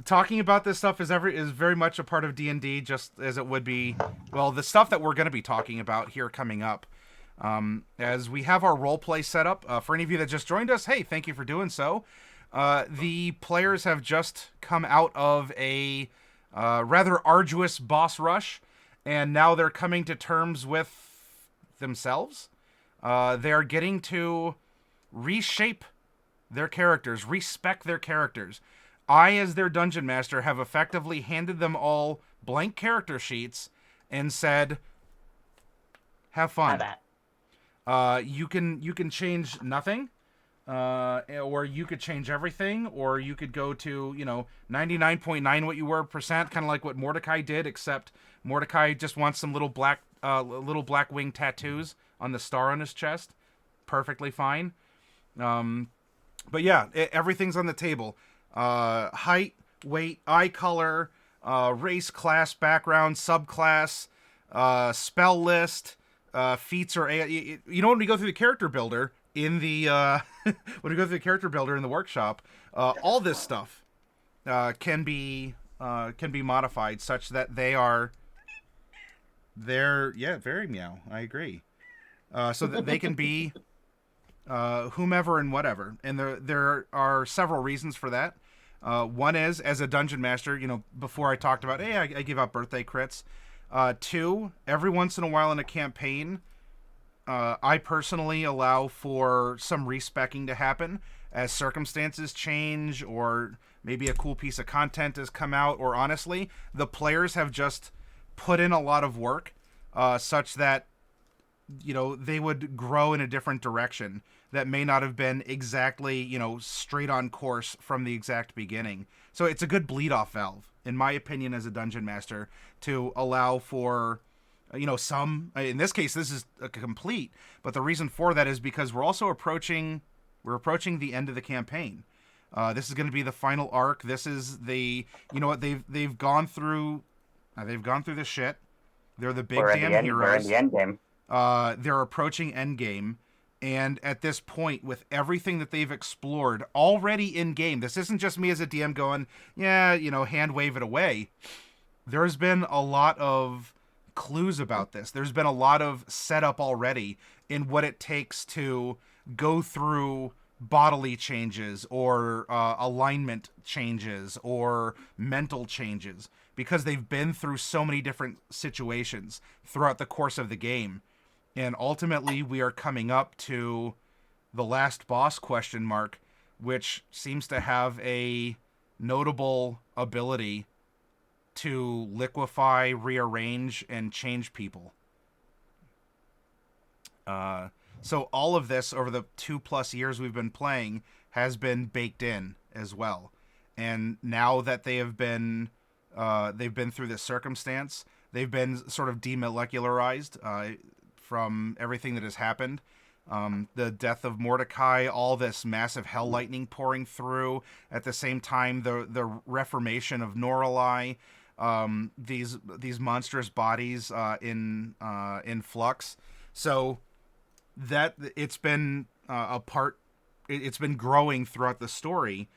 talking about this stuff is very much a part of D&D, just as it would be, well, the stuff that we're going to be talking about here coming up. As we have our role play set up, for any of you that just joined us, hey, thank you for doing so. The players have just come out of a rather arduous boss rush, and now they're coming to terms with themselves. They are getting to reshape their characters, respec their characters. I, as their dungeon master, have effectively handed them all blank character sheets and said, "Have How fun." that? You can change nothing, or you could change everything, or you could go to 99.9 what you were percent, kind of like what Mordecai did, except Mordecai just wants some little black wing tattoos on the star on his chest. Perfectly fine. But yeah, everything's on the table. Height, weight, eye color, race, class, background, subclass, spell list, feats or when we go through the character builder in the when we go through the character builder in the workshop, all this stuff can be modified such that they're very meow. I agree. So that they can be whomever and whatever. And there are several reasons for that. One is, as a dungeon master, before I talked about, hey, I give out birthday crits. Two, every once in a while in a campaign, I personally allow for some respecking to happen as circumstances change, or maybe a cool piece of content has come out, or honestly, the players have just put in a lot of work such that they would grow in a different direction that may not have been exactly, straight on course from the exact beginning. So it's a good bleed off valve, in my opinion, as a dungeon master, to allow for, some, in this case, this is a complete, but the reason for that is because we're approaching the end of the campaign. This is going to be the final arc. This is they've gone through the shit. They're the big damn heroes. We're in the end game. They're approaching endgame, and at this point, with everything that they've explored already in game, this isn't just me as a DM going, hand wave it away. There's been a lot of clues about this. There's been a lot of setup already in what it takes to go through bodily changes, or alignment changes, or mental changes, because they've been through so many different situations throughout the course of the game. And ultimately, we are coming up to the last boss ? Which seems to have a notable ability to liquefy, rearrange, and change people. So all of this over the 2+ years we've been playing has been baked in as well. And now that they've been through this circumstance, they've been sort of demolecularized from everything that has happened. The death of Mordecai, all this massive hell lightning pouring through. At the same time, the reformation of Norelai, these monstrous bodies in flux. So that it's been it's been growing throughout the story,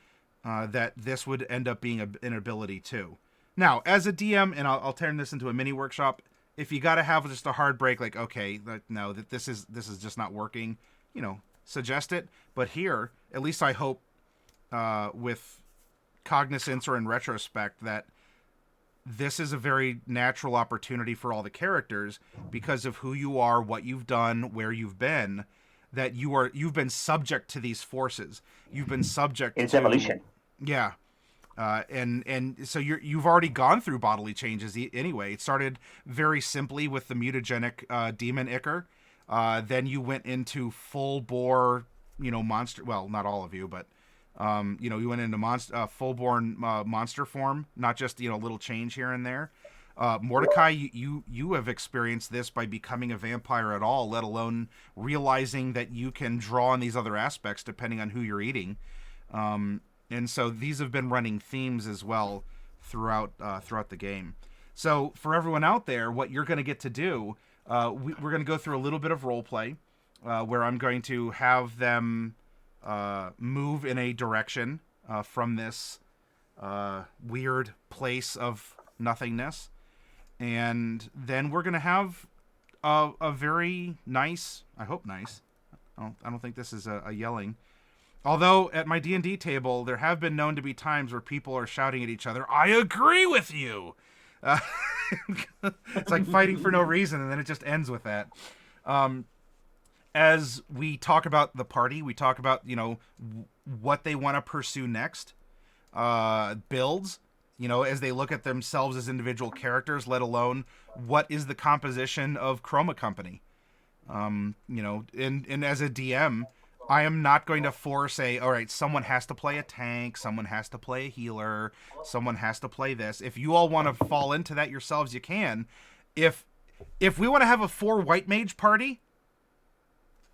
that this would end up being an ability too. Now, as a DM, and I'll turn this into a mini workshop, if you got to have just a hard break, like, okay, no, that this is just not working, suggest it. But here, at least I hope, with cognizance or in retrospect, that this is a very natural opportunity for all the characters, because of who you are, what you've done, where you've been, that you've been subject to these forces. You've been subject It's to evolution. Yeah. And so you've already gone through bodily changes anyway. It started very simply with the mutagenic demon Icar. Then you went into full bore, monster. Well, not all of you, but you went into full born monster form. Not just a little change here and there. Mordecai, you have experienced this by becoming a vampire at all, let alone realizing that you can draw on these other aspects depending on who you're eating. And so these have been running themes as well throughout the game. So for everyone out there, what you're going to get to do, we're going to go through a little bit of role play, where I'm going to have them move in a direction from this weird place of nothingness. And then we're going to have a very nice, I hope nice, I don't think this is a yelling. Although at my D&D table, there have been known to be times where people are shouting at each other, "I agree with you!" It's like fighting for no reason, and then it just ends with that. As we talk about the party, we talk about, what they want to pursue next. Builds, as they look at themselves as individual characters, let alone what is the composition of Chroma Company. And as a DM, I am not going to force all right, someone has to play a tank, someone has to play a healer, someone has to play this. If you all want to fall into that yourselves, you can. If we want to have a 4 white mage party,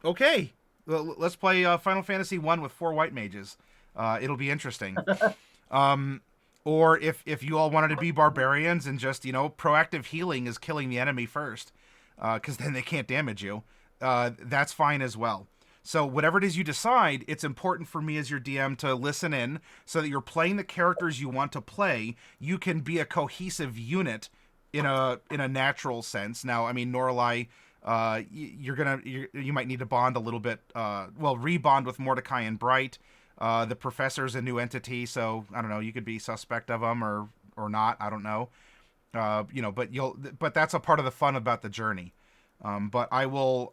okay, let's play Final Fantasy 1 with 4 white mages. It'll be interesting. Or if you all wanted to be barbarians and just, proactive healing is killing the enemy first, because then they can't damage you, that's fine as well. So whatever it is you decide, it's important for me as your DM to listen in so that you're playing the characters you want to play. You can be a cohesive unit in a natural sense. Now, I mean, Norlai, you might need to bond a little bit. Rebond with Mordecai and Bright. The professor's a new entity, so I don't know. You could be suspect of them or not. I don't know. But that's a part of the fun about the journey. But I will.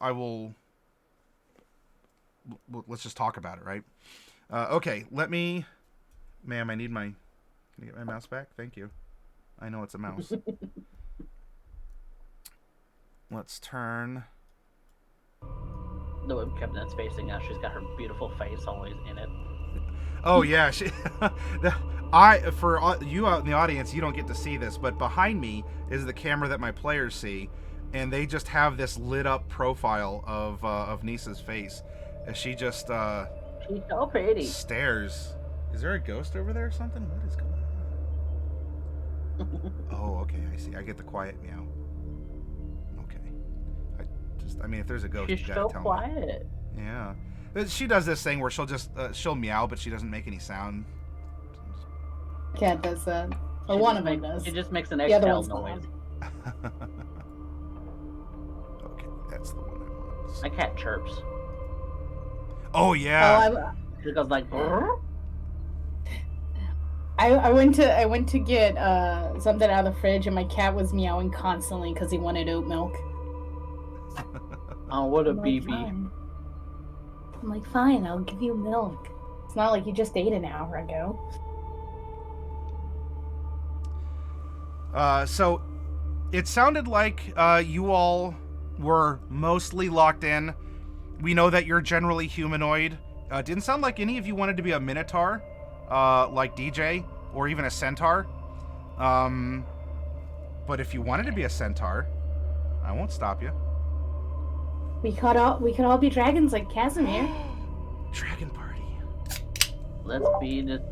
Let's just talk about it, right? Okay, ma'am, I need can I get my mouse back? Thank you. I know it's a mouse. Let's turn. The web cabinet's facing us. She's got her beautiful face always in it. Oh yeah, for you out in the audience, you don't get to see this, but behind me is the camera that my players see, and they just have this lit up profile of Nisa's face. As she just she's so pretty. Stares. Is there a ghost over there or something? What is going on? Oh, okay, I see. I get the quiet meow. Okay. If there's a ghost, she's you gotta so tell quiet. me. Yeah. She does this thing where she'll meow, but she doesn't make any sound. Cat does that. Or one of them does. She just makes an exhale noise. Okay, that's the one I want. My cat chirps. Oh yeah. She goes like. I went to get something out of the fridge, and my cat was meowing constantly because he wanted oat milk. Oh, what a BB! I'm like, fine, I'll give you milk. It's not like you just ate an hour ago. So it sounded like you all were mostly locked in. We know that you're generally humanoid. Didn't sound like any of you wanted to be a minotaur, like DJ, or even a centaur. But if you wanted to be a centaur, I won't stop you. We could all be dragons like Casimir. Dragon party. Let's be just.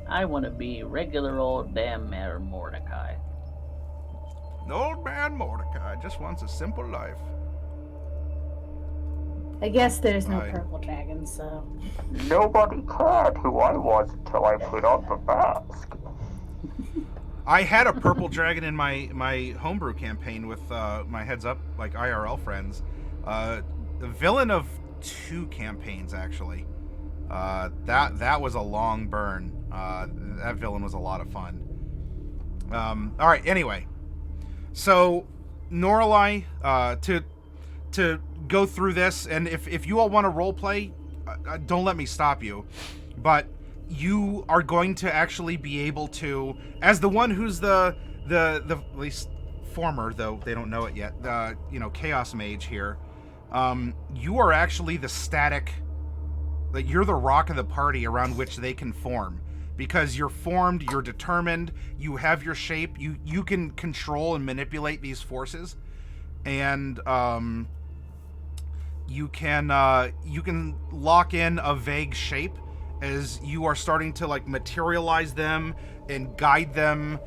I want to be regular old damn Mayor Mordecai. Old man Mordecai just wants a simple life. I guess there's no purple dragons, so... Nobody cared who I was until I put on the mask. I had a purple dragon in my homebrew campaign with my heads up, like IRL friends. The villain of 2 campaigns, actually. That was a long burn. That villain was a lot of fun. All right, anyway. So, Norlai, to go through this, and if you all want to roleplay, don't let me stop you, but you are going to actually be able to, as the one who's the at least former, though they don't know it yet, chaos mage here, you are actually the static, like you're the rock of the party around which they can form, because you're formed, you're determined, you have your shape, you can control and manipulate these forces, and you can lock in a vague shape as you are starting to like materialize them and guide them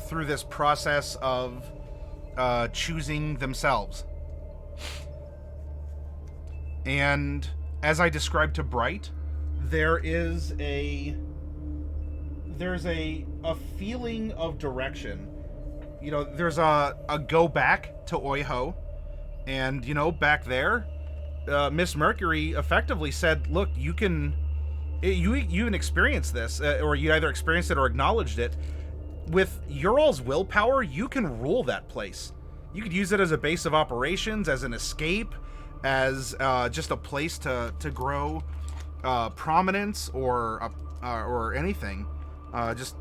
through this process of choosing themselves. And as I described to Bright, there is there's a feeling of direction. You know, there's a go back to Oiho, and you know, back there, Miss Merkuri effectively said, "Look, you can experience this, or you either experienced it or acknowledged it. With your all's willpower, you can rule that place. You could use it as a base of operations, as an escape, as just a place to grow prominence or anything. Just,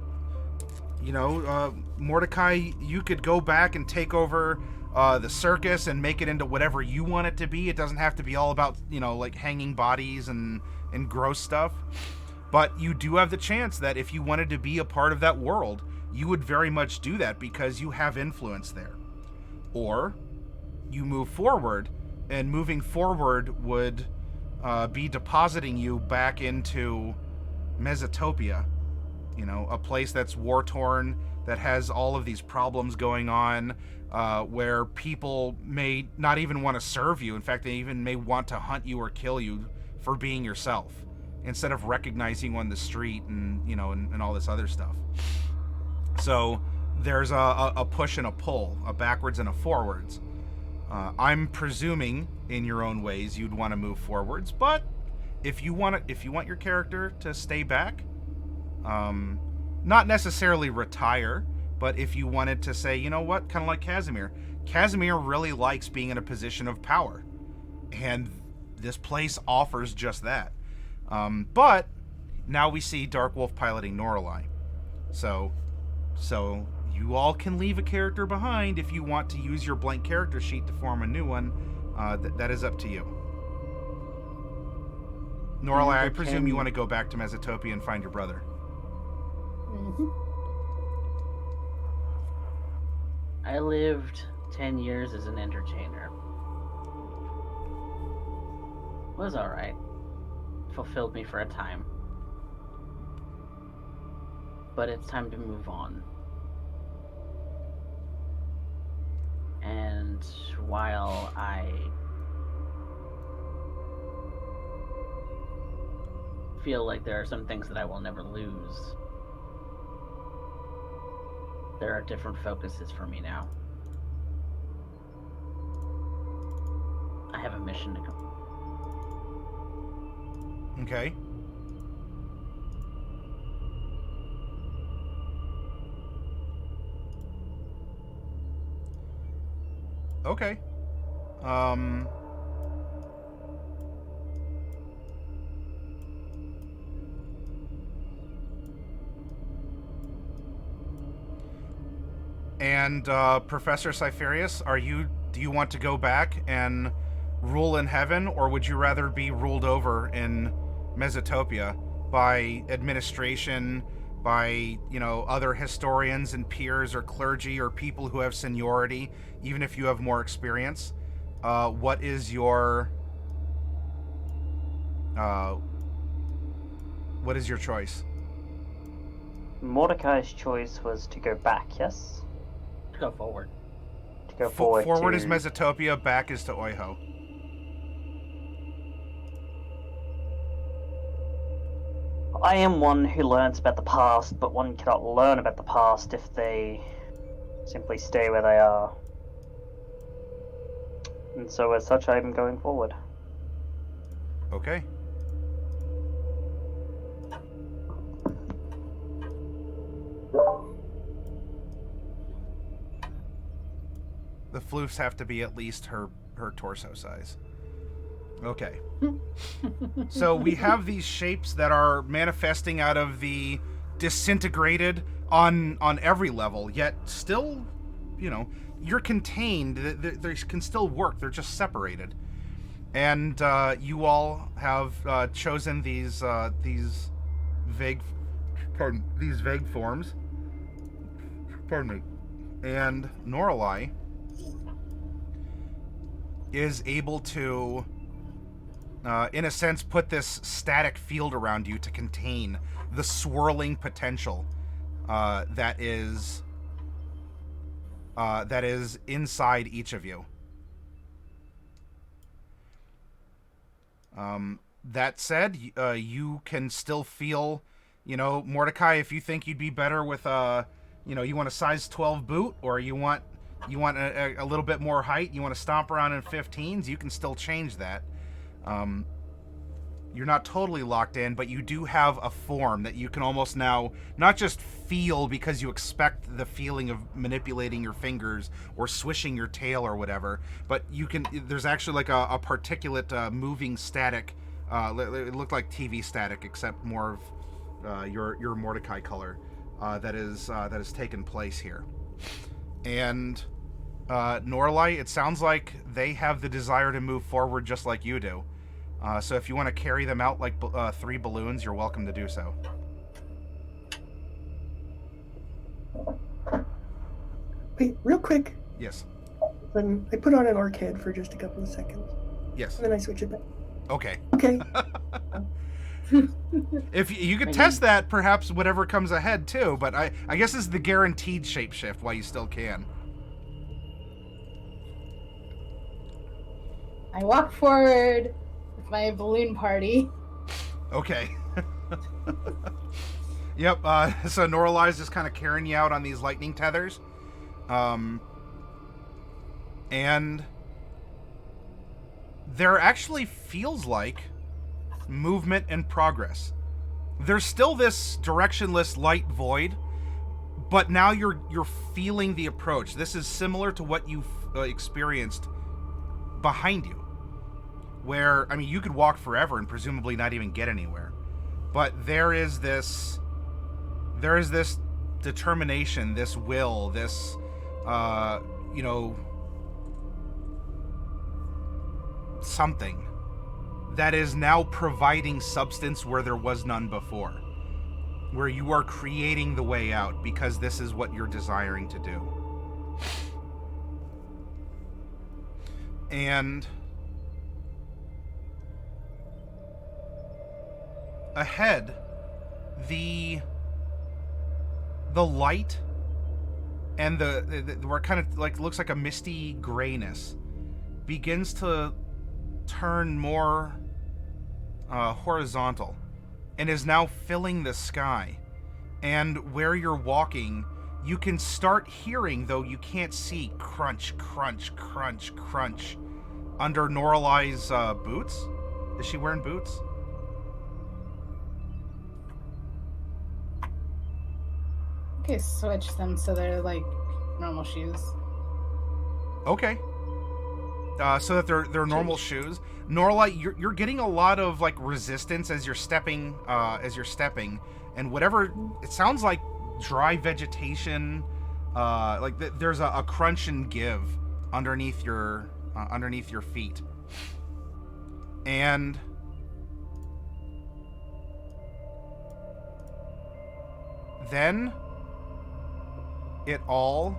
you know, Mordecai, you could go back and take over the circus and make it into whatever you want it to be. It doesn't have to be all about, you know, like hanging bodies and gross stuff. But you do have the chance that if you wanted to be a part of that world, you would very much do that because you have influence there. Or you move forward, and moving forward would be depositing you back into Mesotopia. You know, a place that's war-torn, that has all of these problems going on, where people may not even want to serve you. In fact, they even may want to hunt you or kill you for being yourself, instead of recognizing you on the street and, you know, and all this other stuff. So there's a push and a pull, a backwards and a forwards. I'm presuming, in your own ways, you'd want to move forwards, but if you want your character to stay back, not necessarily retire, but if you wanted to say, you know what, kind of like Casimir really likes being in a position of power, and this place offers just that. But now we see Dark Wolf piloting Norlai, so you all can leave a character behind if you want to use your blank character sheet to form a new one. That is up to you. Norlai, I presume you want to go back to Mesotopia and find your brother. Mm-hmm. I lived 10 years as an entertainer. Was alright. Fulfilled me for a time. But it's time to move on. And while I feel like there are some things that I will never lose, there are different focuses for me now. I have a mission to complete. Okay. Okay. And Professor Cypherius, do you want to go back and rule in heaven, or would you rather be ruled over in Mesotopia by administration, by, you know, other historians and peers or clergy or people who have seniority, even if you have more experience? What is your choice? Mordecai's choice was to go back, yes? To go forward. To go forward. Forward to... is Mesotopia, back is to Oiho. I am one who learns about the past, but one cannot learn about the past if they simply stay where they are. And so as such, I am going forward. Okay. The floofs have to be at least her torso size. Okay. So we have these shapes that are manifesting out of the disintegrated on every level, yet still, you know, you're contained. They can still work. They're just separated. And you all have chosen these vague forms. Pardon me. And Norlai is able to, in a sense, put this static field around you to contain the swirling potential that is inside each of you. That said, you can still feel You know, Mordecai, if you think you'd be better with you want a size 12 boot, or you want a little bit more height, you want to stomp around in 15s, you can still change that. You're not totally locked in, but you do have a form that you can almost now not just feel because you expect the feeling of manipulating your fingers or swishing your tail or whatever, but you can. There's actually like a particulate moving static. It looked like TV static, except more of your Mordecai color that has taken place here. And Norlai, it sounds like they have the desire to move forward just like you do. So if you want to carry them out like 3 balloons, you're welcome to do so. Wait, real quick. Yes. Then I put on an orc head for just a couple of seconds. Yes. And then I switch it back. Okay. Okay. If you could test that, perhaps whatever comes ahead too, but I guess it's the guaranteed shapeshift while you still can. I walk forward with my balloon party. Okay. Yep, so Norlai's just kind of carrying you out on these lightning tethers. And there actually feels like movement and progress. There's still this directionless light void, but now you're feeling the approach. This is similar to what you've experienced behind you, where, I mean, you could walk forever and presumably not even get anywhere. But there is this determination, this will, this, something that is now providing substance where there was none before. Where you are creating the way out because this is what you're desiring to do. And ahead, the light and the where it kind of like looks like a misty grayness begins to turn more horizontal and is now filling the sky. And where you're walking, you can start hearing, though you can't see, crunch, crunch, crunch, crunch under Norlai's boots. Is she wearing boots? Okay, switch them so they're like normal shoes. Okay. So that they're normal shoes. Norlai, you're getting a lot of like resistance as you're stepping, and whatever it sounds like, dry vegetation, like there's a crunch and give underneath your feet, and then it all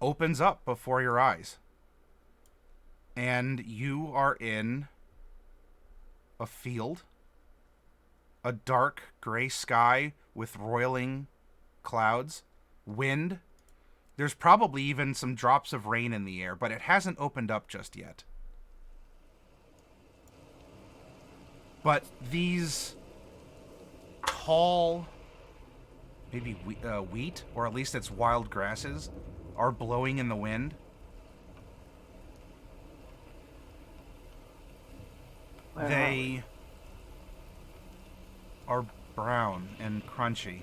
opens up before your eyes, and you are in a field, a dark gray sky with roiling clouds, wind. There's probably even some drops of rain in the air, but it hasn't opened up just yet. But these tall, maybe wheat, or at least it's wild grasses, are blowing in the wind. They are brown and crunchy.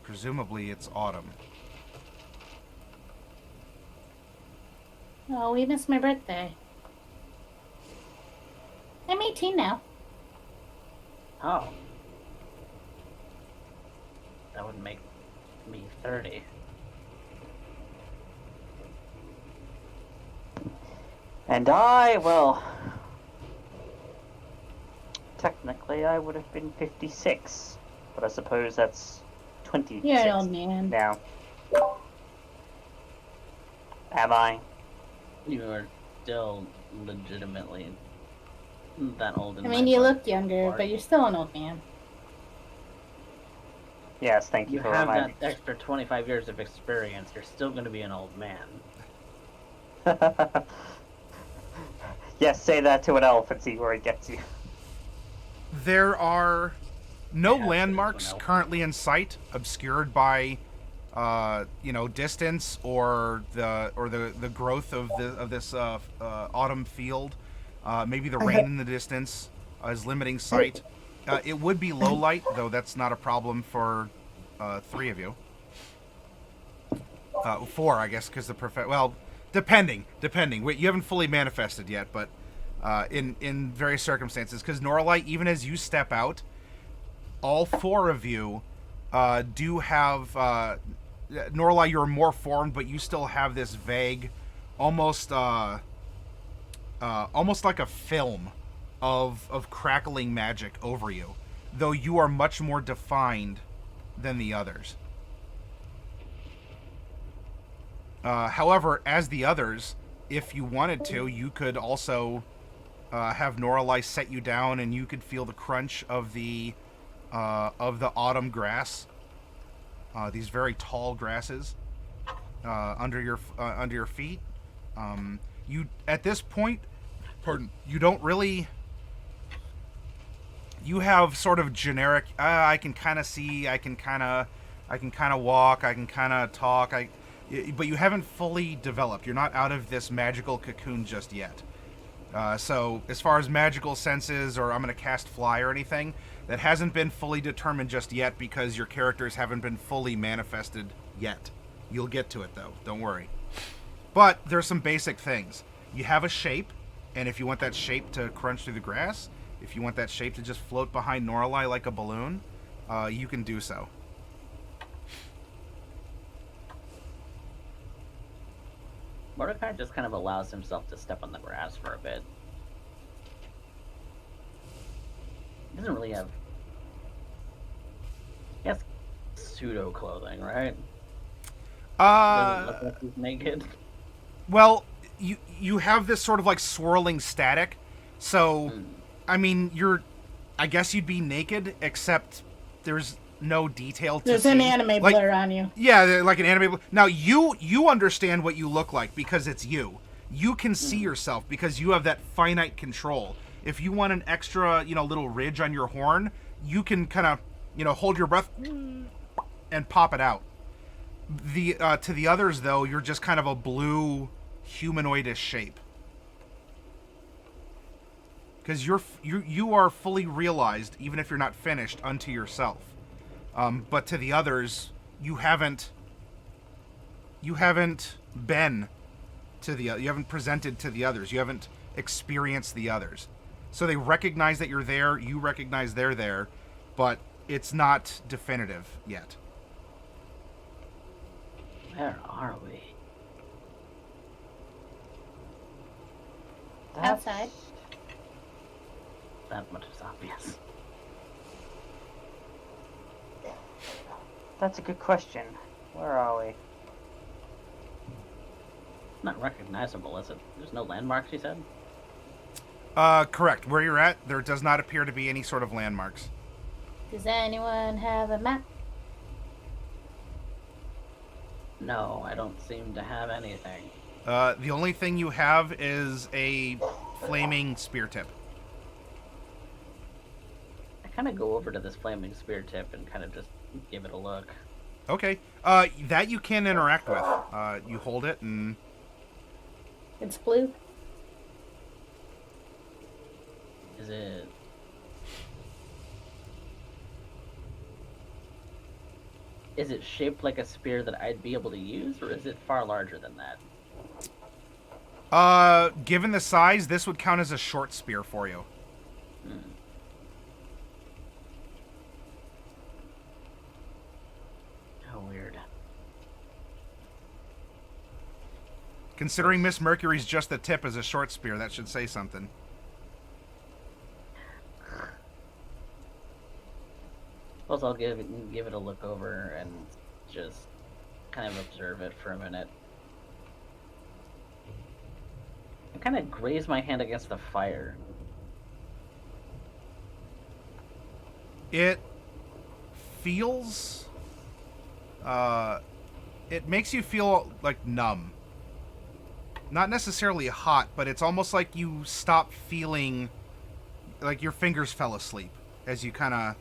Presumably it's autumn. Oh, we missed my birthday. I'm 18 now. Oh. That would make me 30. And technically I would have been 56, but I suppose that's 26 You're an old man. now. Am I? You are still legitimately that old. I mean, you look younger, but you're still an old man. Yes, thank you You for have that reminding me. extra 25 years of experience. You're still going to be an old man. Yes, say that to an elf and see where it gets you. There are no Yeah, that's landmarks an elf. currently in sight, obscured by, distance or the growth of this autumn field. Maybe the rain in the distance is limiting sight. It would be low light, though that's not a problem for 3 of you. 4, I guess, because well, depending. Wait, you haven't fully manifested yet, but in various circumstances, because Norlight, even as you step out, all 4 of you do have Norlight. You're more formed, but you still have this vague, almost like a film of crackling magic over you, though you are much more defined than the others. However, as the others, if you wanted to, you could also have Noralai set you down, and you could feel the crunch of the autumn grass, these very tall grasses under your feet. You at this point, you don't really. You have sort of generic. I can kind of see. I can kind of walk. I can kind of talk. But you haven't fully developed. You're not out of this magical cocoon just yet. So as far as magical senses, or I'm going to cast fly or anything, that hasn't been fully determined just yet because your characters haven't been fully manifested yet. You'll get to it, though. Don't worry. But there's some basic things. You have a shape, and if you want that shape to crunch through the grass, if you want that shape to just float behind Noralai like a balloon, you can do so. Mordecai just kind of allows himself to step on the grass for a bit. He doesn't really have... He has pseudo clothing, right? Doesn't look like he's naked. Well, you have this sort of like swirling static, so I mean, I guess you'd be naked, except there's no detail to There's see. an anime Like, blur on you. Yeah, like an anime blur. Now, you understand what you look like because it's you. You can see yourself because you have that finite control. If you want an extra, little ridge on your horn, you can kind of, hold your breath and pop it out. To the others, though, you're just kind of a blue humanoidish shape. Because you are fully realized, even if you're not finished, unto yourself. But to the others, you haven't been to you haven't presented to the others. You haven't experienced the others. So they recognize that you're there. You recognize they're there, but it's not definitive yet. Where are we? Outside. That much is obvious. That's a good question. Where are we? Not recognizable, is it? There's no landmarks, you said? Correct. Where you're at, there does not appear to be any sort of landmarks. Does anyone have a map? No, I don't seem to have anything. The only thing you have is a flaming spear tip. I kind of go over to this flaming spear tip and kind of just give it a look. Okay. That you can interact with. You hold it and... It's blue. Is it... Is it shaped like a spear that I'd be able to use, or is it far larger than that? Given the size, this would count as a short spear for you. How weird. Considering Miss Merkury's just the tip as a short spear, that should say something. Plus, I'll give it a look over and just kind of observe it for a minute. I kind of graze my hand against the fire. It feels... it makes you feel, like, numb. not necessarily hot, but it's almost like you stop feeling like your fingers fell asleep as you kind of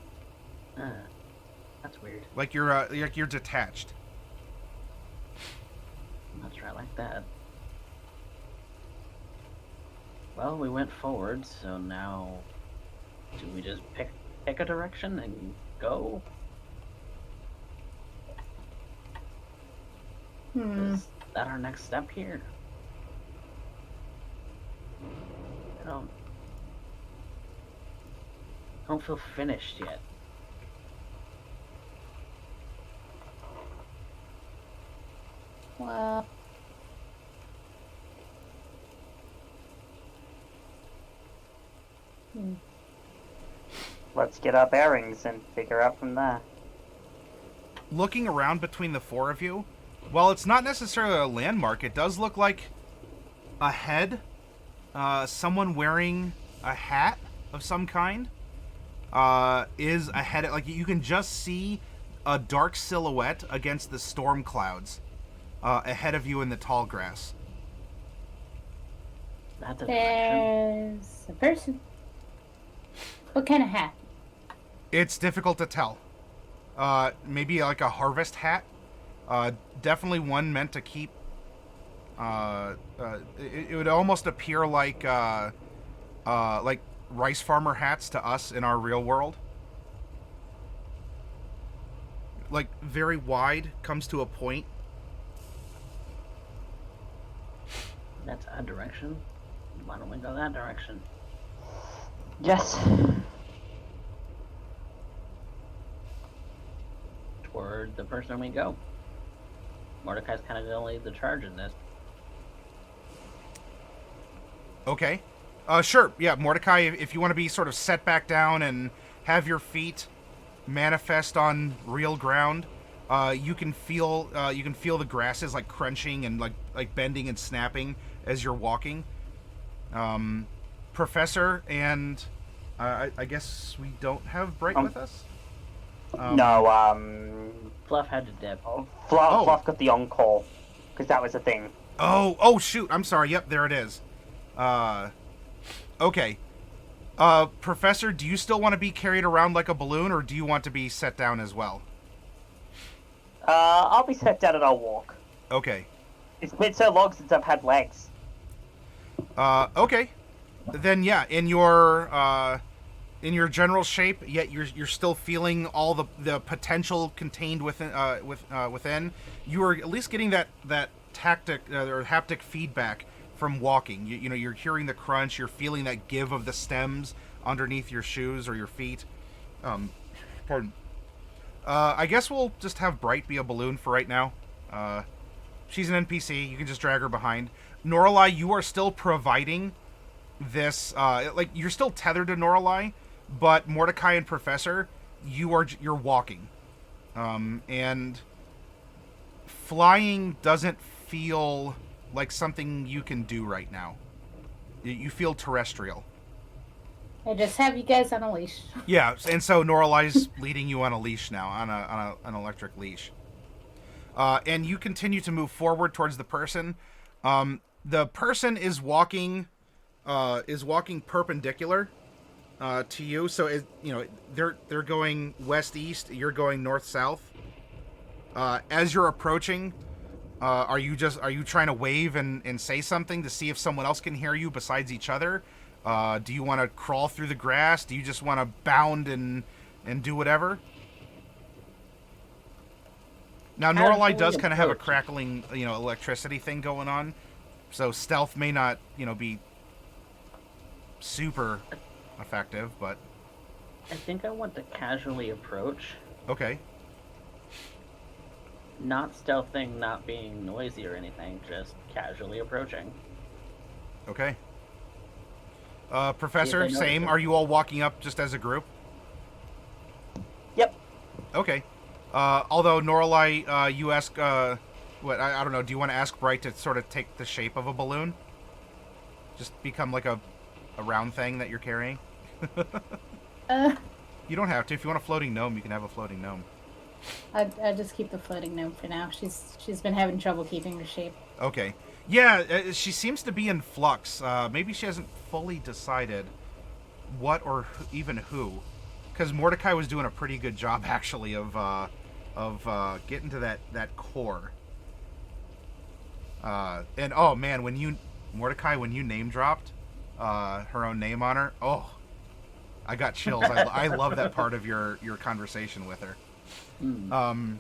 That's weird. like you're detached. Let's try like that. Well, we went forward, so now do we just pick a direction and go? Is that our next step here? I don't feel finished yet. Well, Let's get our bearings and figure out from there. Looking around between the four of you, while it's not necessarily a landmark, it does look like a head, someone wearing a hat of some kind, is ahead. Like you can just see a dark silhouette against the storm clouds ahead of you in the tall grass. That's a direction. there's a person. What kind of hat? It's difficult to tell. Maybe like a harvest hat. Definitely one meant to keep. It would almost appear like rice farmer hats to us in our real world. Like very wide, comes to a point. That's a direction. Why don't we go that direction? Yes. Toward the person we go. Mordecai's kind of gonna lead the charge in this. Okay. Sure. Yeah, Mordecai, if you want to be sort of set back down and have your feet manifest on real ground, you can feel the grasses like crunching and like bending and snapping as you're walking. Professor and I guess we don't have Bright with us. No, Fluff had to dip. Fluff got the on-call, because that was a thing. Oh, shoot. I'm sorry. Yep, there it is. Okay. Professor, do you still want to be carried around like a balloon, or do you want to be set down as well? I'll be set down and I'll walk. Okay. It's been so long since I've had legs. Okay. Then yeah, in your general shape, yet you're still feeling all the potential contained within within. You are at least getting that tactic or haptic feedback from walking. You know, you're hearing the crunch, you're feeling that give of the stems underneath your shoes or your feet. Pardon. I guess we'll just have Bright be a balloon for right now. She's an NPC. You can just drag her behind. Norelai, you are still providing this. Like you're still tethered to Norelai, but Mordecai and Professor, you're walking, and flying doesn't feel like something you can do right now. You feel terrestrial. I just have you guys on a leash. Yeah, and so Norelai's leading you on a leash now, on an electric leash. And you continue to move forward towards the person. The person is walking perpendicular to you. So they're going west east. You're going north south. As you're approaching, are you trying to wave and say something to see if someone else can hear you besides each other? Do you want to crawl through the grass? Do you just want to bound and do whatever? Now, Norelai does kind of have a crackling, electricity thing going on, so stealth may not, be super effective, but... I think I want to casually approach. Okay. Not stealthing, not being noisy or anything, just casually approaching. Okay. Professor, same. Are you all walking up just as a group? Yep. Okay. Although Norelai, you ask, I don't know, do you want to ask Bright to sort of take the shape of a balloon? Just become like a round thing that you're carrying? You don't have to. If you want a floating gnome, you can have a floating gnome. I just keep the floating gnome for now. She's been having trouble keeping her shape. Okay. Yeah, she seems to be in flux. Maybe she hasn't fully decided what or even who. Because Mordecai was doing a pretty good job, actually, of getting to that core. And, oh, man, when you name dropped her own name on her, oh, I got chills. I love that part of your conversation with her. Mm.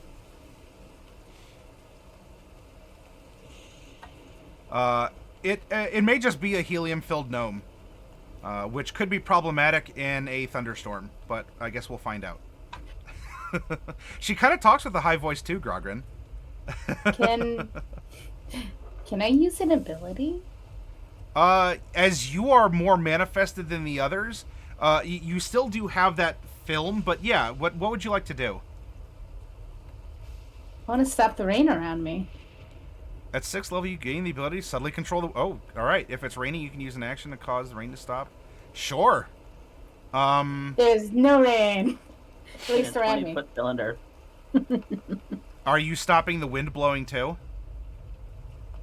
It may just be a helium-filled gnome, which could be problematic in a thunderstorm, but I guess we'll find out. She kind of talks with a high voice too, Grogrin. Can I use an ability? As you are more manifested than the others, you still do have that film, but yeah, what would you like to do? I want to stop the rain around me. At 6th level, you gain the ability to subtly control the... Oh, alright. If it's raining, you can use an action to cause the rain to stop. Sure. There's no rain. At least around me. 20-foot cylinder. Are you stopping the wind blowing too?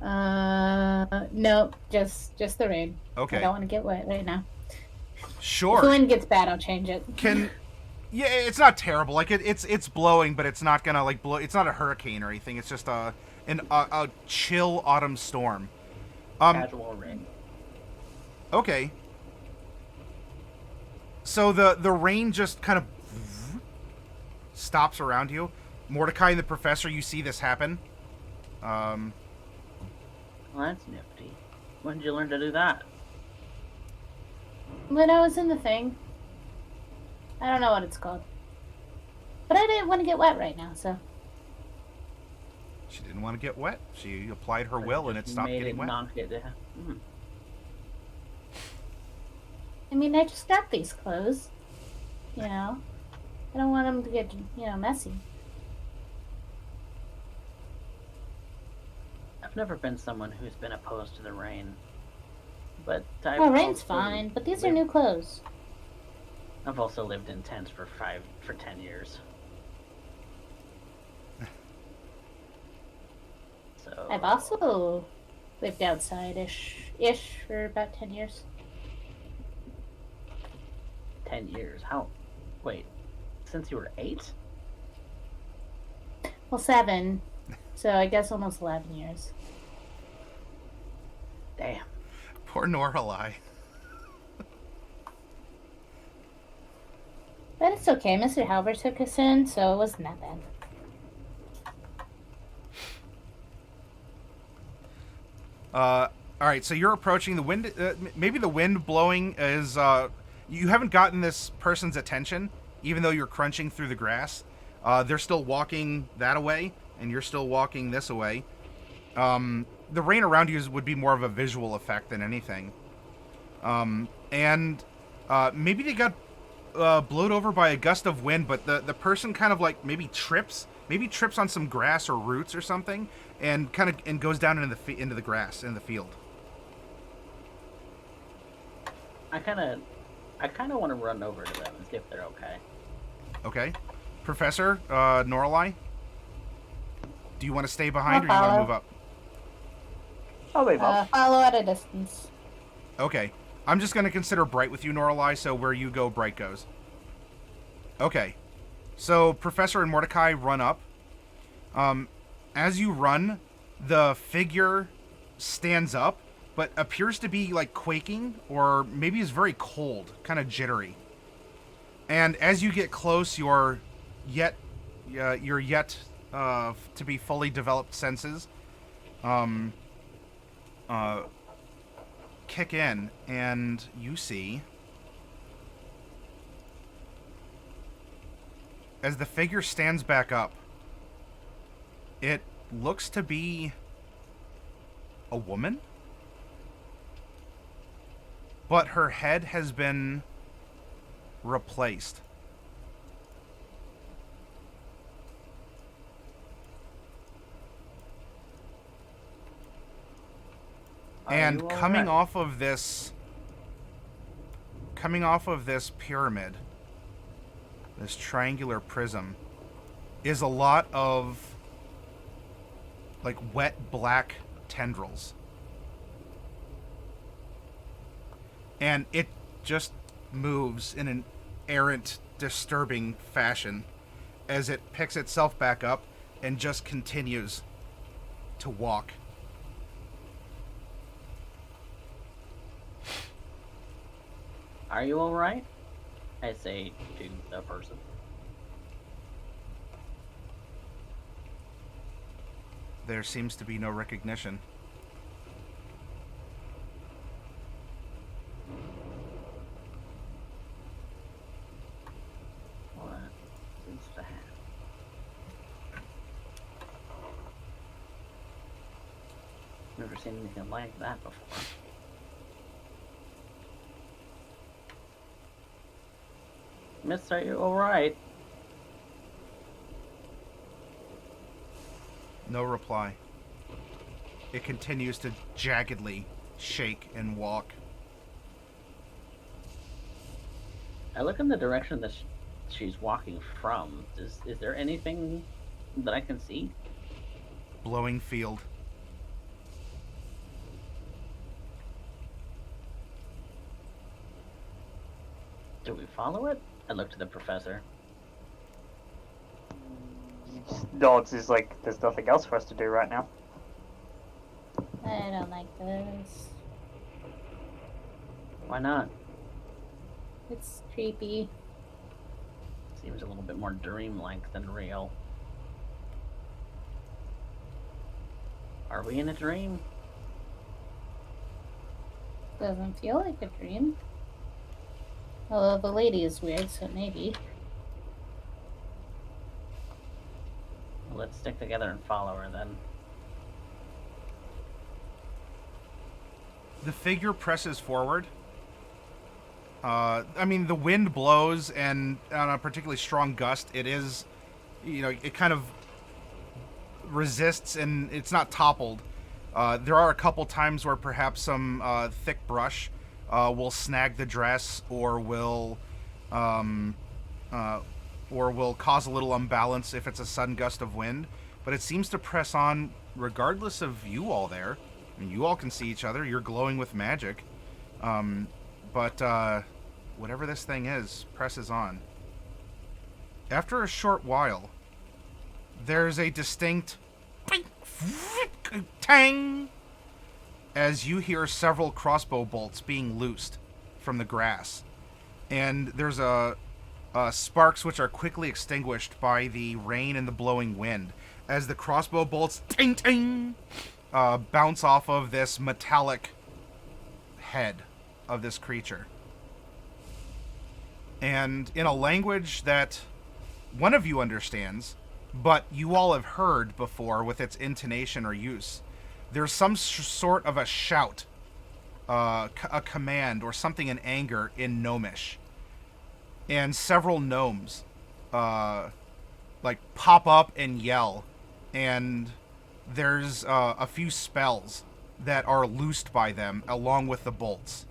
No, just the rain. Okay. I don't want to get wet right now. Sure. If the wind gets bad, I'll change it. Yeah, it's not terrible. Like it's blowing, but it's not gonna like blow. It's not a hurricane or anything. It's just a chill autumn storm. Casual rain. Okay. So the rain just kind of stops around you. Mordecai and the professor, you see this happen. Well, that's nifty. When did you learn to do that? When I was in the thing. I don't know what it's called. But I didn't want to get wet right now, so. She didn't want to get wet. She applied her will and it stopped getting wet. I mean, I just got these clothes. You know? I don't want them to get, messy. I've never been someone who's been opposed to the rain. But rain's fine, but these are new clothes. I've also lived in tents for 10 years. So I've also lived outside-ish for about 10 years. 10 years? How? Wait, since you were 8? Well, 7. So I guess almost 11 years. Damn. Poor Norhalai. But it's okay. Mr. Halbert took us in, so it wasn't that bad. Alright, so you're approaching the wind. Maybe the wind blowing is... you haven't gotten this person's attention, even though you're crunching through the grass. They're still walking that away, and you're still walking this away. The rain around you would be more of a visual effect than anything. And maybe they got blowed over by a gust of wind, but the person kind of like maybe trips on some grass or roots or something, and goes down into the grass in the field. I kind of want to run over to them and see if they're okay. Okay, Professor Norlai, do you want to stay behind or do you want to move up? I'll move up. Follow at a distance. Okay. I'm just going to consider Bright with you, Norlai, so where you go, Bright goes. Okay. So, Professor and Mordecai run up. As you run, the figure stands up, but appears to be, like, quaking, or maybe is very cold, kind of jittery. And as you get close, your yet to be fully developed senses, kick in, and you see, as the figure stands back up, it looks to be a woman, but her head has been replaced. And coming off of this pyramid, this triangular prism, is a lot of like wet black tendrils and it just moves in an errant, disturbing fashion as it picks itself back up and just continues to walk. Are you alright? I say to the person. There seems to be no recognition. What seems to happen? Never seen anything like that before. Miss, are you alright? No reply. It continues to jaggedly shake and walk. I look in the direction that she's walking from. Is there anything that I can see? Blowing field. Do we follow it? I look to the professor. Nods is like, there's nothing else for us to do right now. I don't like this. Why not? It's creepy. Seems a little bit more dreamlike than real. Are we in a dream? Doesn't feel like a dream. Although the lady is weird, so maybe. Let's stick together and follow her then. The figure presses forward. I mean, the wind blows, and on a particularly strong gust, it is, it kind of resists, and it's not toppled. There are a couple times where perhaps some thick brush will snag the dress, or will cause a little imbalance if it's a sudden gust of wind. But it seems to press on regardless of you all there. I mean, you all can see each other. You're glowing with magic. But whatever this thing is, presses on. After a short while, there's a distinct tang as you hear several crossbow bolts being loosed from the grass. And there's sparks which are quickly extinguished by the rain and the blowing wind as the crossbow bolts ting ting bounce off of this metallic head of this creature. And in a language that one of you understands, but you all have heard before with its intonation or use, there's some sort of a shout, a command, or something in anger in Gnomish. And several gnomes pop up and yell, and there's a few spells that are loosed by them along with the bolts.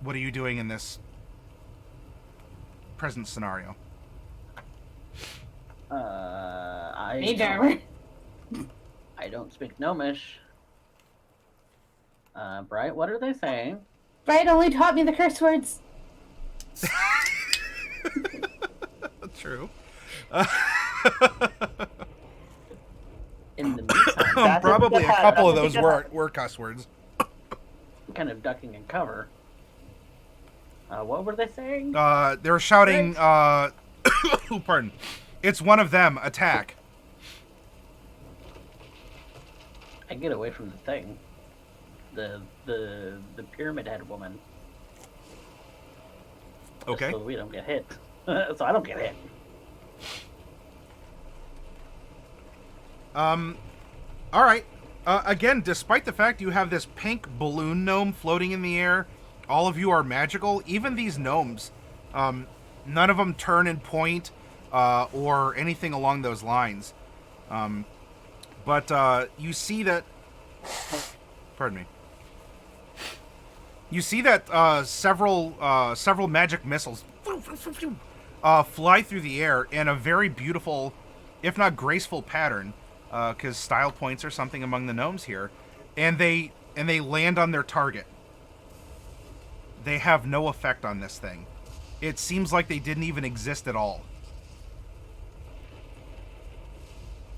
What are you doing in this present scenario? Hey, I don't speak Gnomish. Bright, what are they saying? Bright only taught me the curse words. True. In the meantime, Probably a couple of those were cuss words. kind of ducking in cover. What were they saying? They were shouting, pardon. It's one of them, attack. I get away from the thing. The pyramid head woman. Okay. So we don't get hit. So I don't get hit. All right. Again, despite the fact you have this pink balloon gnome floating in the air, all of you are magical. Even these gnomes, none of them turn and point or anything along those lines. But you see that... Pardon me. You see that several magic missiles fly through the air in a very beautiful, if not graceful, pattern. Because style points are something among the gnomes here, and they land on their target. they have no effect on this thing. It seems like they didn't even exist at all.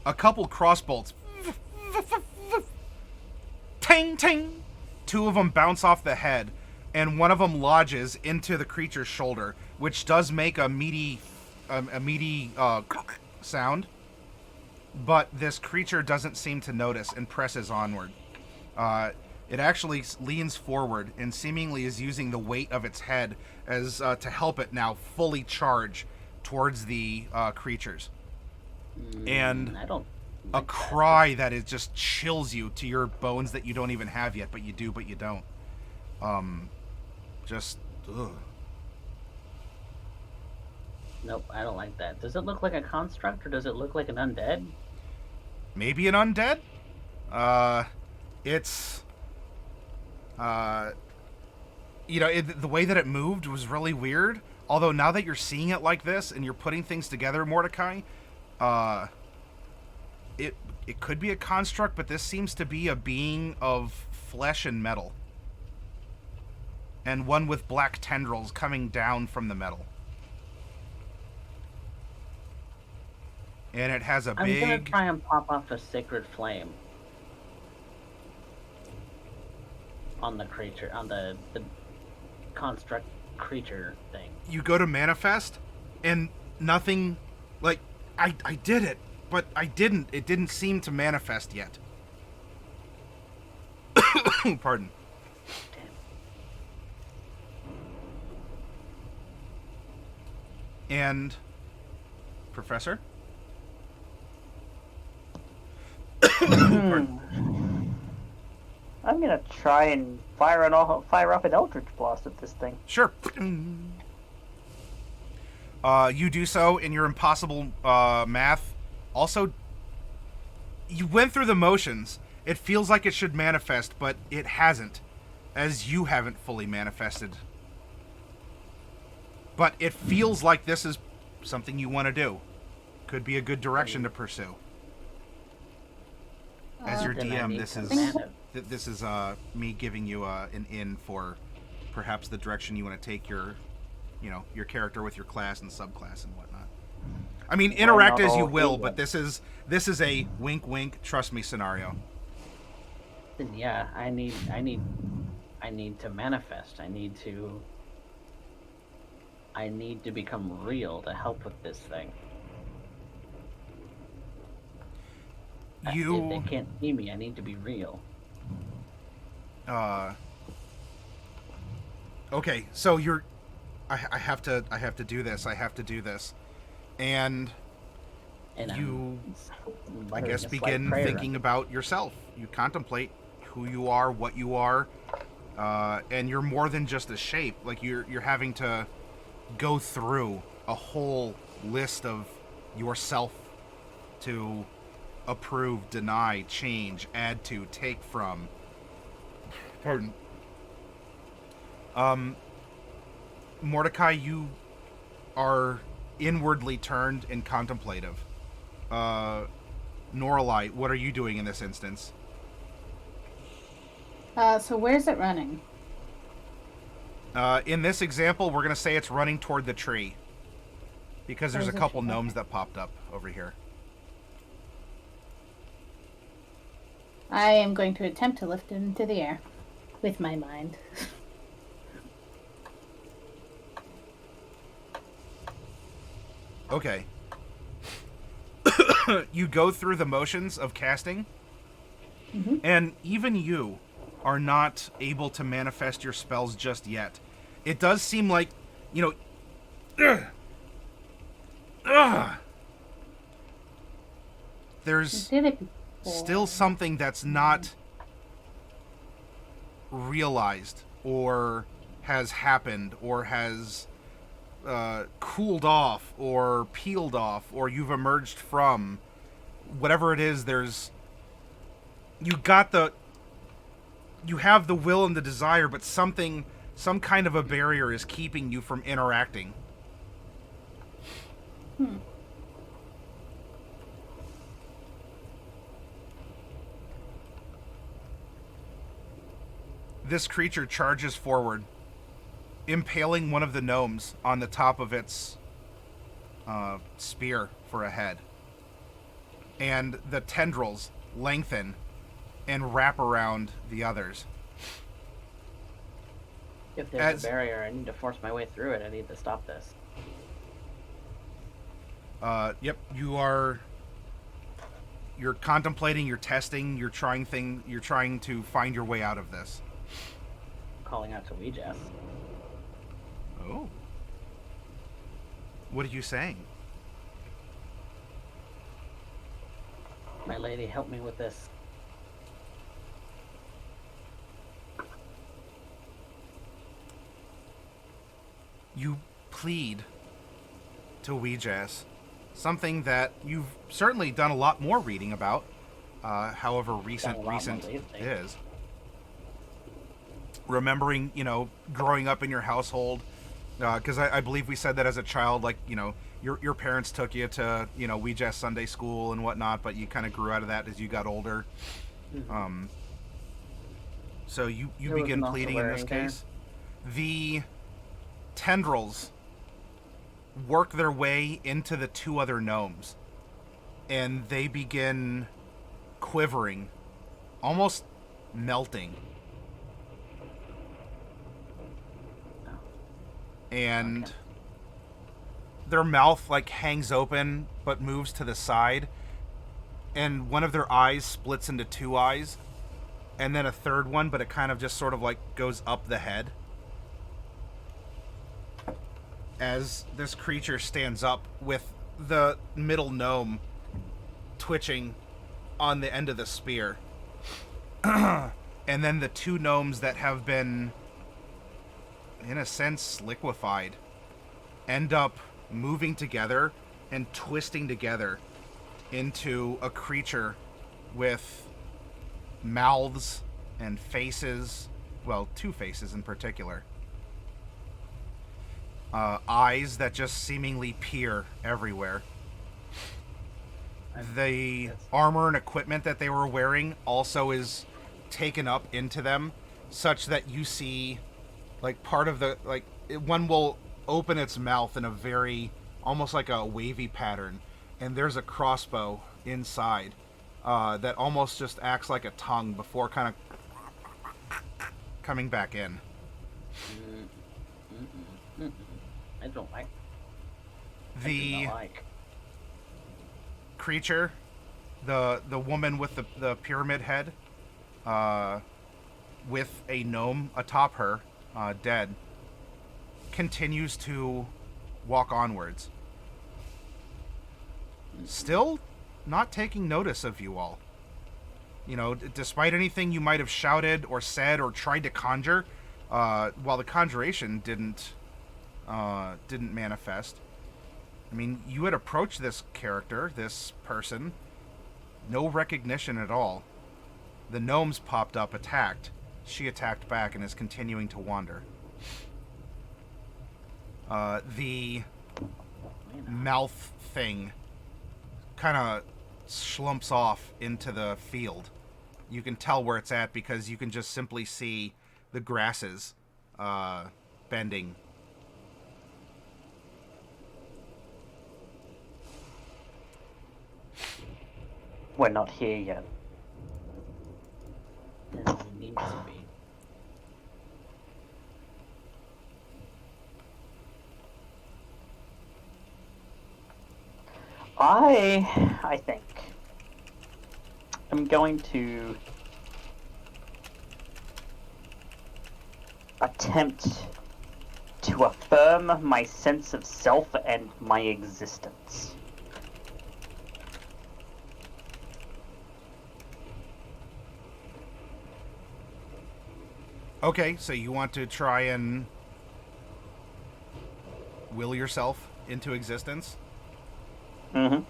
A couple crossbolts. Ting, ting. 2 of them bounce off the head, and one of them lodges into the creature's shoulder, which does make a meaty sound. But this creature doesn't seem to notice and presses onward. It actually leans forward and seemingly is using the weight of its head as to help it now fully charge towards the creatures. And I don't a like that. cry that is just chills you to your bones that you don't even have yet, but you do, but you don't. Just, ugh. Nope, I don't like that. Does it look like a construct or does it look like an undead? Maybe an undead? It's... the way that it moved was really weird. Although now that you're seeing it like this and you're putting things together, Mordecai, it could be a construct, but this seems to be a being of flesh and metal. And one with black tendrils coming down from the metal. And it has a I'm gonna big... try and pop off a sacred flame on the creature, on the construct creature thing. You go to manifest, and nothing... Like, I did it, but I didn't. It didn't seem to manifest yet. Pardon. And... Professor? Pardon. I'm gonna try and fire off an Eldritch Blast at this thing. Sure. You do so in your impossible math. Also, you went through the motions. It feels like it should manifest, but it hasn't, as you haven't fully manifested. But it feels like this is something you want to do. Could be a good direction to pursue. As your Then I DM, need this some is mana. this is me giving you an in for perhaps the direction you want to take your character with your class and subclass and whatnot. I mean, interact not as you all will, equal. but this is a wink, wink, trust me scenario. Then yeah, I need to manifest. I need to become real to help with this thing. If they can't see me, I need to be real. Okay, so I have to do this. I have to do this, and you, I guess, begin thinking about yourself. You contemplate who you are, what you are, and you're more than just a shape. Like you're having to go through a whole list of yourself to approve, deny, change, add to, take from. Pardon. Mordecai, you are inwardly turned and contemplative. Noralite, what are you doing in this instance? So where's it running? In this example, we're going to say it's running toward the tree. Because there's a Where's the couple tree? gnomes that popped up over here. I am going to attempt to lift it into the air with my mind. Okay. You go through the motions of casting, and even you are not able to manifest your spells just yet. It does seem like, there's I did it before. still something that's not realized or has happened or has cooled off or peeled off or you've emerged from. Whatever it is, you have the will and the desire, but some kind of a barrier is keeping you from interacting. This creature charges forward impaling one of the gnomes on the top of its spear for a head. And the tendrils lengthen and wrap around the others. If there's a barrier, I need to force my way through it. I need to stop this. Yep, you're contemplating, you're testing, you're trying to find your way out of this. Calling out to Weejas. Oh. What are you saying? My lady, help me with this. You plead to Weejas, something that you've certainly done a lot more reading about, however recent it is. Remembering, growing up in your household, because I believe we said that as a child, like, your parents took you to, Weejas Sunday school and whatnot, but you kind of grew out of that as you got older. Mm-hmm. So you begin pleading in this case. The tendrils work their way into the two other gnomes, and they begin quivering, almost melting. And their mouth hangs open but moves to the side, and one of their eyes splits into two eyes, and then a third one, but it kind of just sort of goes up the head. As this creature stands up with the middle gnome twitching on the end of the spear. And then the two gnomes that have been, in a sense, liquefied, end up moving together and twisting together into a creature with mouths and faces, well, two faces in particular. Eyes that just seemingly peer everywhere. The armor and equipment that they were wearing also is taken up into them, such that you see, part of the, one will open its mouth in a very, almost like a wavy pattern, and there's a crossbow inside that almost just acts like a tongue before kind of coming back in. I don't like. The creature, the woman with the pyramid head, with a gnome atop her, dead, continues to walk onwards. Still not taking notice of you all. Despite anything you might have shouted or said or tried to conjure, while the conjuration didn't manifest. I mean, you had approached this character, this person, no recognition at all. The gnomes popped up, attacked. She attacked back and is continuing to wander. The mouth thing kind of slumps off into the field. You can tell where it's at because you can just simply see the grasses bending. We're not here yet. And we need to be. I think I'm going to attempt to affirm my sense of self and my existence. Okay, so you want to try and will yourself into existence? Mm-hmm.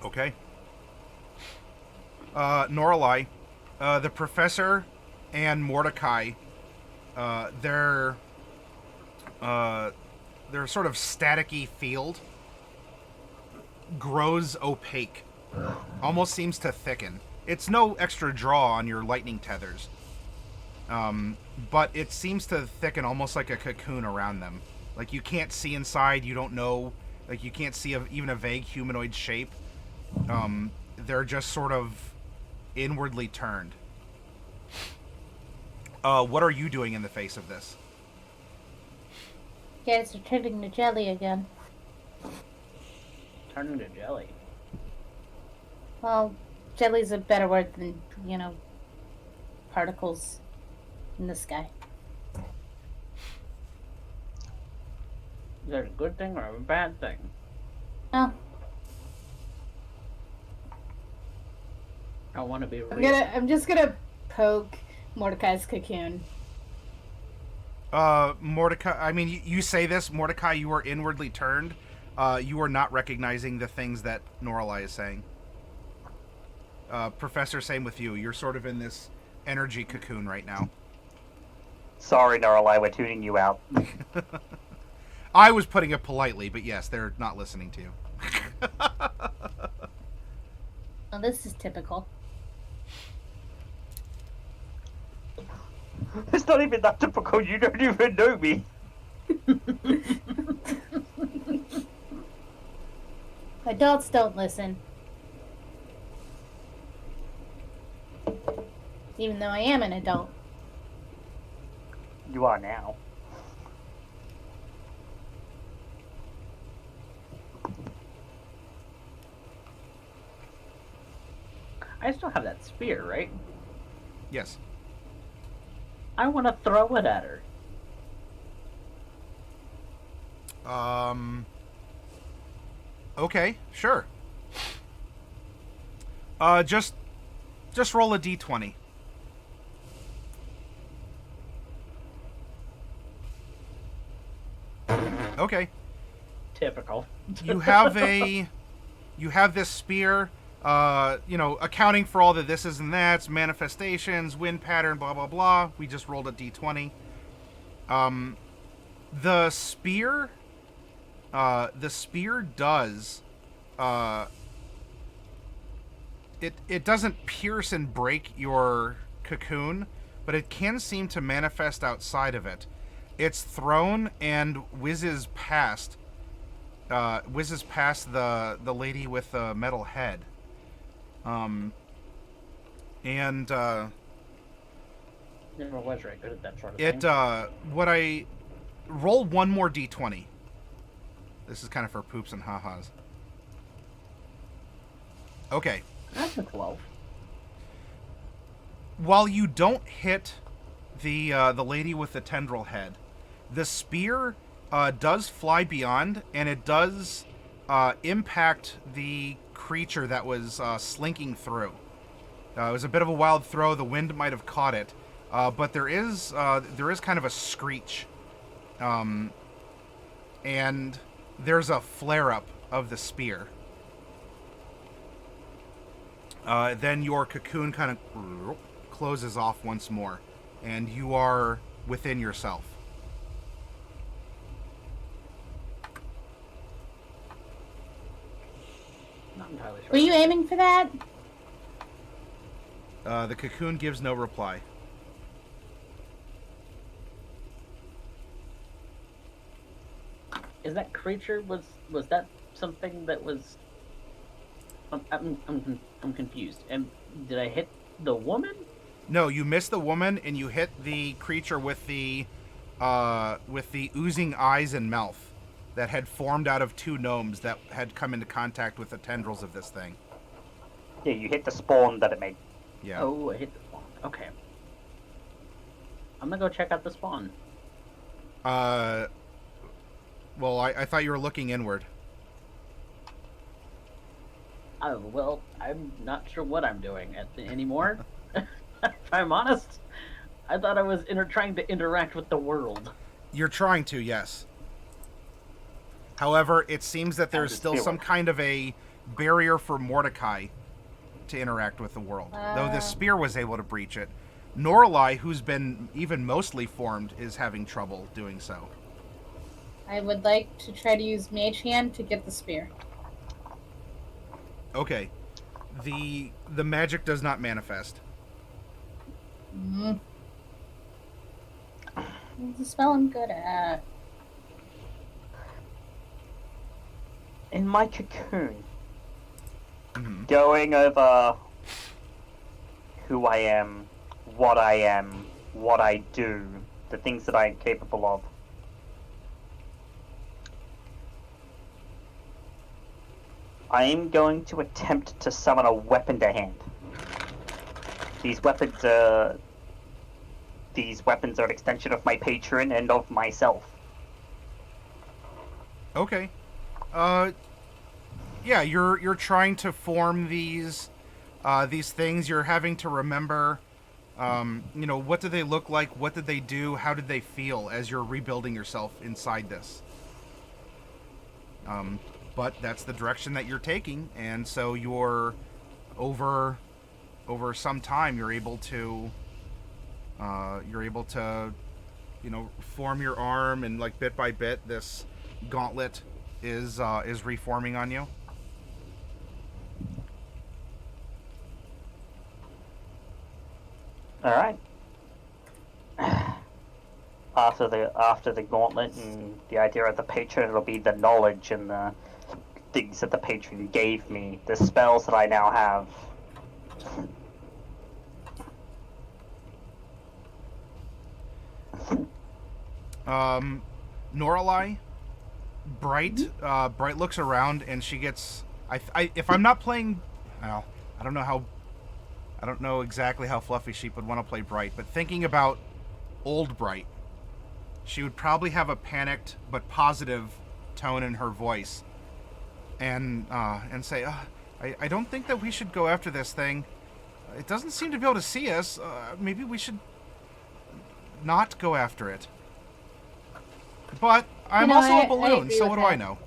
Okay. Norelai, the professor and Mordecai, their sort of staticky field grows opaque, almost seems to thicken. it's no extra draw on your lightning tethers. But it seems to thicken almost like a cocoon around them. Like you can't see inside, you don't know, like you can't see even a vague humanoid shape. They're just sort of inwardly turned. What are you doing in the face of this? Guys are turning to jelly again. Turning to jelly. Well, jelly's a better word than, particles in the sky. Is that a good thing or a bad thing? Oh, I want to be real. I'm just gonna poke Mordecai's cocoon. Mordecai, I mean, you say this, Mordecai, you are inwardly turned. You are not recognizing the things that Noralai is saying. Professor, same with you. You're sort of in this energy cocoon right now. Sorry, Noralai, we're tuning you out. I was putting it politely, but yes, they're not listening to you. Well, this is typical. It's not even that typical, you don't even know me. Adults don't listen. Even though I am an adult. You are now. I still have that spear, right? Yes. I want to throw it at her. Okay, sure. Just roll a d20. Okay. Typical. You have this spear, accounting for all the thises and that's, manifestations, wind pattern, blah, blah, blah. We just rolled a d20. The spear does, it doesn't pierce and break your cocoon, but it can seem to manifest outside of it. It's thrown and whizzes past the lady with the metal head. Never was very good at that sort of thing. Roll one more d20. This is kind of for poops and ha-has. Okay. That's a 12. While you don't hit the lady with the tendril head, the spear does fly beyond, and it does impact the creature that was slinking through. It was a bit of a wild throw. The wind might have caught it, but there is kind of a screech, and there's a flare-up of the spear. Then your cocoon kind of closes off once more, and you are within yourself. Not entirely sure. Were you aiming for that? The cocoon gives no reply. Is that creature was that something that was? I'm confused. And did I hit the woman? No, you missed the woman, and you hit the creature with the oozing eyes and mouth that had formed out of two gnomes that had come into contact with the tendrils of this thing. Yeah, you hit the spawn that it made. Yeah. Oh, I hit the spawn. Okay. I'm gonna go check out the spawn. Well, I thought you were looking inward. Well, I'm not sure what I'm doing anymore. If I'm honest, I thought I was trying to interact with the world. You're trying to, yes. However, it seems that there's still some kind of a barrier for Mordecai to interact with the world. Though the spear was able to breach it. Noralai, who's been even mostly formed, is having trouble doing so. I would like to try to use Mage Hand to get the spear. Okay. The magic does not manifest. Mm. It's a spell I'm good at. In my cocoon, Mm-hmm. going over who I am, what I do, the things that I am capable of. I am going to attempt to summon a weapon to hand. These weapons are an extension of my patron and of myself. Okay. Yeah, you're trying to form these things. You're having to remember, what do they look like? What did they do? How did they feel as you're rebuilding yourself inside this? But that's the direction that you're taking, and so you're over some time you're able to form your arm, and like bit by bit this gauntlet is reforming on you. All right. After the gauntlet and the idea of the patron, it'll be the knowledge and the things that the patron gave me, the spells that I now have. Noralai, Bright looks around, and she gets. If I'm not playing, well, I don't know exactly how Fluffy Sheep would want to play Bright, but thinking about old Bright, she would probably have a panicked but positive tone in her voice, and say, I don't think that we should go after this thing. It doesn't seem to be able to see us. Maybe we should not go after it. But I'm also a balloon, so what do I know?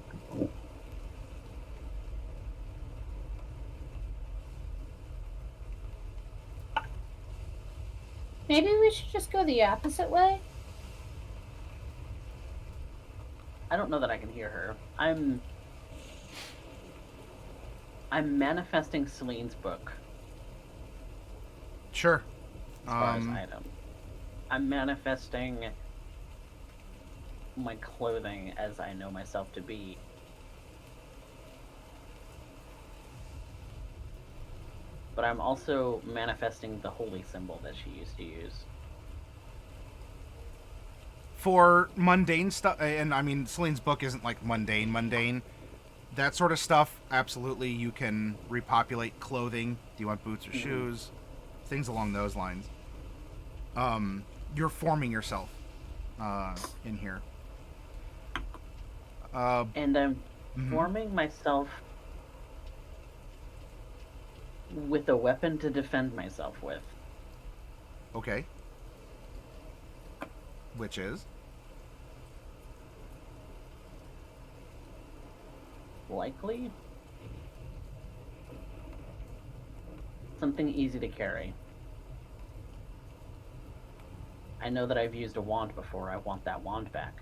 Maybe we should just go the opposite way? I don't know that I can hear her. I'm manifesting Celine's book. Sure. As far as item. I'm manifesting my clothing as I know myself to be. But I'm also manifesting the holy symbol that she used to use. For mundane stuff, and I mean, Celine's book isn't like mundane. That sort of stuff, absolutely, you can repopulate clothing. Do you want boots or shoes? Things along those lines. You're forming yourself in here. And I'm forming myself with a weapon to defend myself with. Okay. Which is? Likely something easy to carry. I know that I've used a wand before. I want that wand back.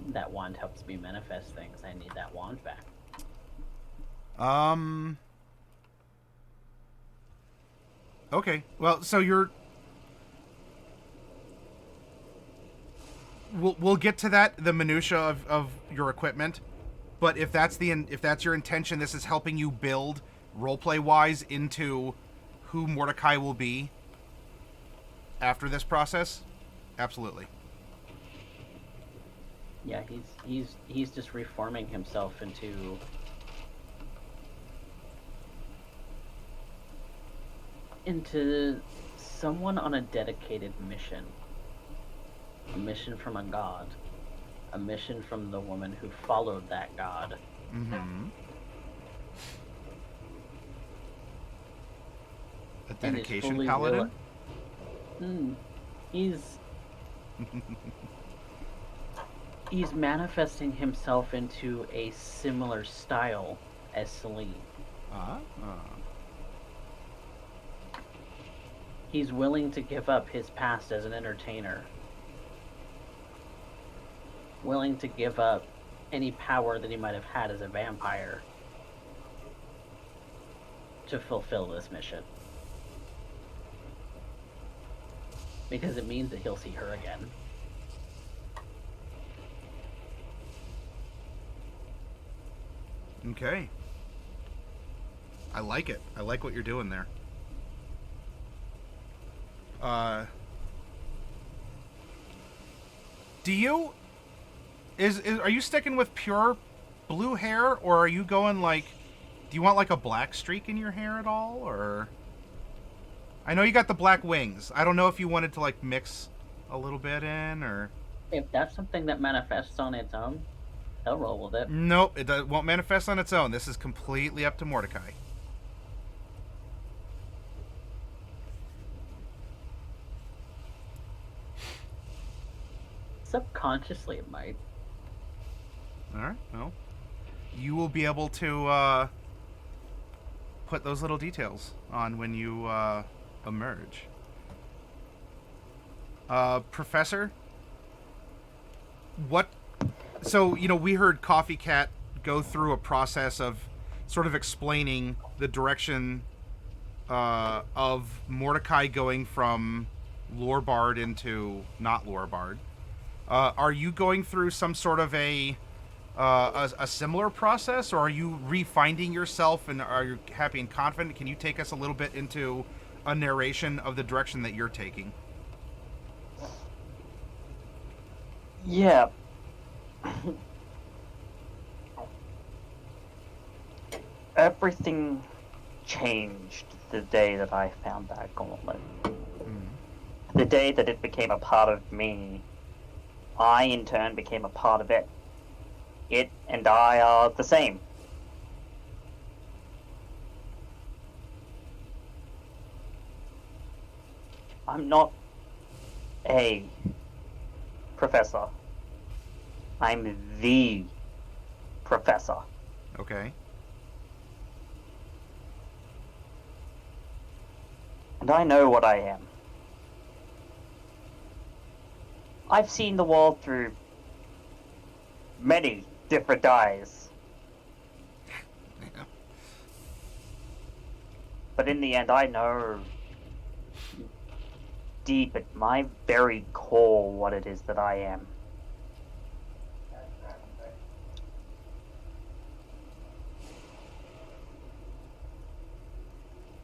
That wand helps me manifest things. I need that wand back. Okay. Well, so we'll get to that, the minutia of your equipment. But if that's your intention, this is helping you build roleplay wise into who Mordecai will be after this process. Absolutely. Yeah, he's just reforming himself into someone on a dedicated mission. A mission from a god. A mission from the woman who followed that god. Mm-hmm. A dedication paladin? He's manifesting himself into a similar style as Celine. He's willing to give up his past as an entertainer. Willing to give up any power that he might have had as a vampire to fulfill this mission. Because it means that he'll see her again. Okay. I like it. I like what you're doing there. Do you... Are you sticking with pure blue hair, or are you going like... Do you want like a black streak in your hair at all, or... I know you got the black wings. I don't know if you wanted to like mix a little bit in, or... If that's something that manifests on its own, I'll roll with it. Nope, won't manifest on its own. This is completely up to Mordecai. Subconsciously, it might. Alright, well. You will be able to put those little details on when you emerge. Professor? What... So, you know, we heard Coffee Cat go through a process of sort of explaining the direction of Mordecai going from Lorebard into not Lorebard. Are you going through some sort of a similar process, or are you refinding yourself, and are you happy and confident? Can you take us a little bit into a narration of the direction that you're taking? Yeah. Everything changed the day that I found that gauntlet. The day that it became a part of me, I in turn became a part of it. It and I are the same. I'm not a professor. I'm the professor. Okay. And I know what I am. I've seen the world through many different eyes. Yeah. But in the end, I know deep at my very core what it is that I am.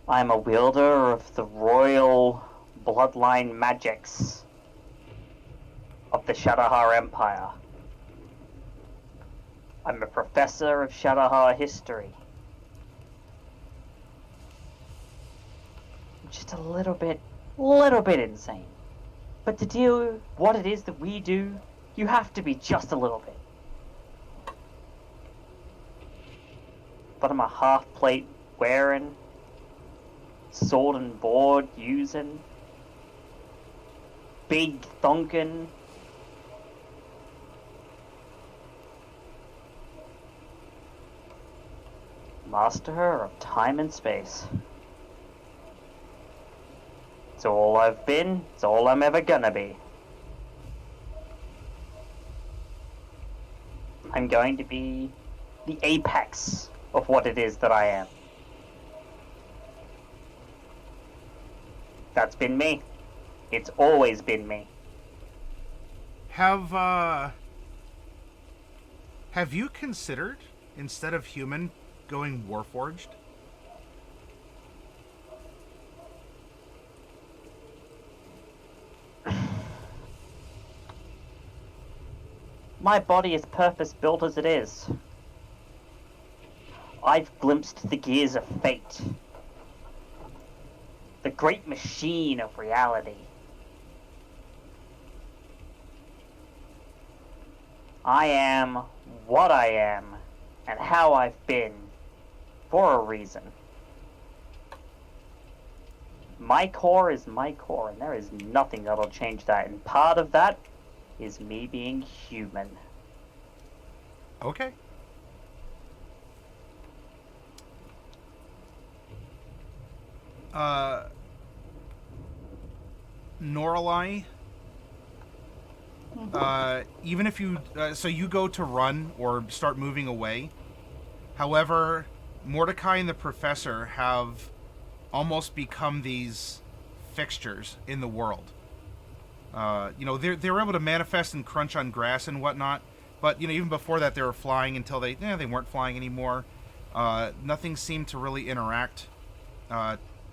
I'm a wielder of the royal bloodline magics of the Shadowhar Empire. I'm a professor of Shadowhar history. I'm just a little bit insane. But to do what it is that we do, you have to be just a little bit. But I'm a half-plate wearing, sword and board using, big thunkin', master of time and space. It's all I've been, it's all I'm ever gonna be. I'm going to be the apex of what it is that I am. That's been me. It's always been me. Have you considered, instead of human, going Warforged? My body is purpose-built as it is. I've glimpsed the gears of fate. The great machine of reality. I am what I am and how I've been for a reason. My core is my core, and there is nothing that'll change that. And part of that is me being human. Okay. Noralai, even if you, so you go to run or start moving away. However, Mordecai and the professor have almost become these fixtures in the world. They were able to manifest and crunch on grass and whatnot, but even before that they were flying until they weren't flying anymore. Nothing seemed to really interact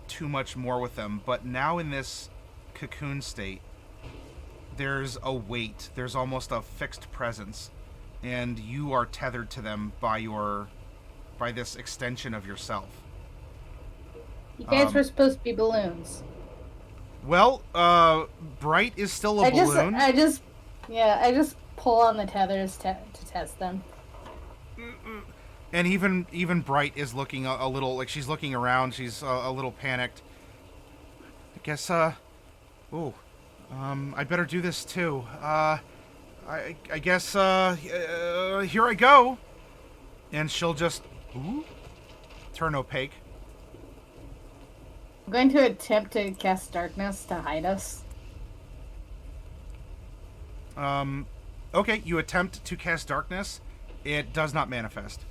too much more with them. But now in this cocoon state, there's a weight. There's almost a fixed presence, and you are tethered to them by this extension of yourself. You guys were supposed to be balloons. Well, Bright is still a balloon. I just pull on the tethers to test them. And even Bright is looking a little, like she's looking around. She's a little panicked. I guess, I better do this too. I guess, here I go. And she'll just, turn opaque. I'm going to attempt to cast darkness to hide us. Okay, you attempt to cast darkness. It does not manifest.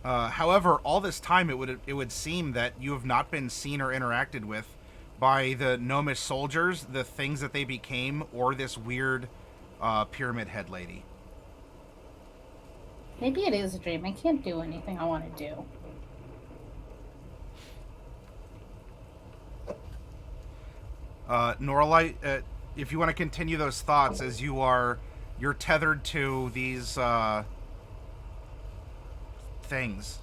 However, all this time it would seem that you have not been seen or interacted with by the gnomish soldiers, the things that they became, or this weird pyramid head lady. Maybe it is a dream. I can't do anything I want to do. Norlite, if you want to continue those thoughts as you're tethered to these things.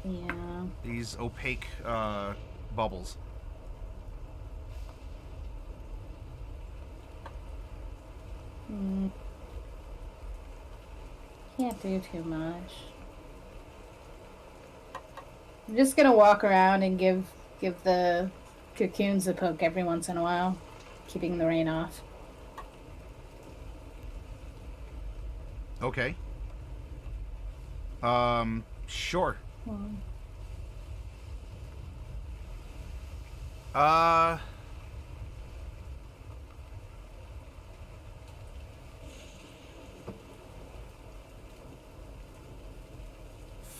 Yeah. These opaque bubbles. Can't do too much. I'm just gonna walk around and give the cocoons a poke every once in a while, keeping the rain off. Okay. Sure.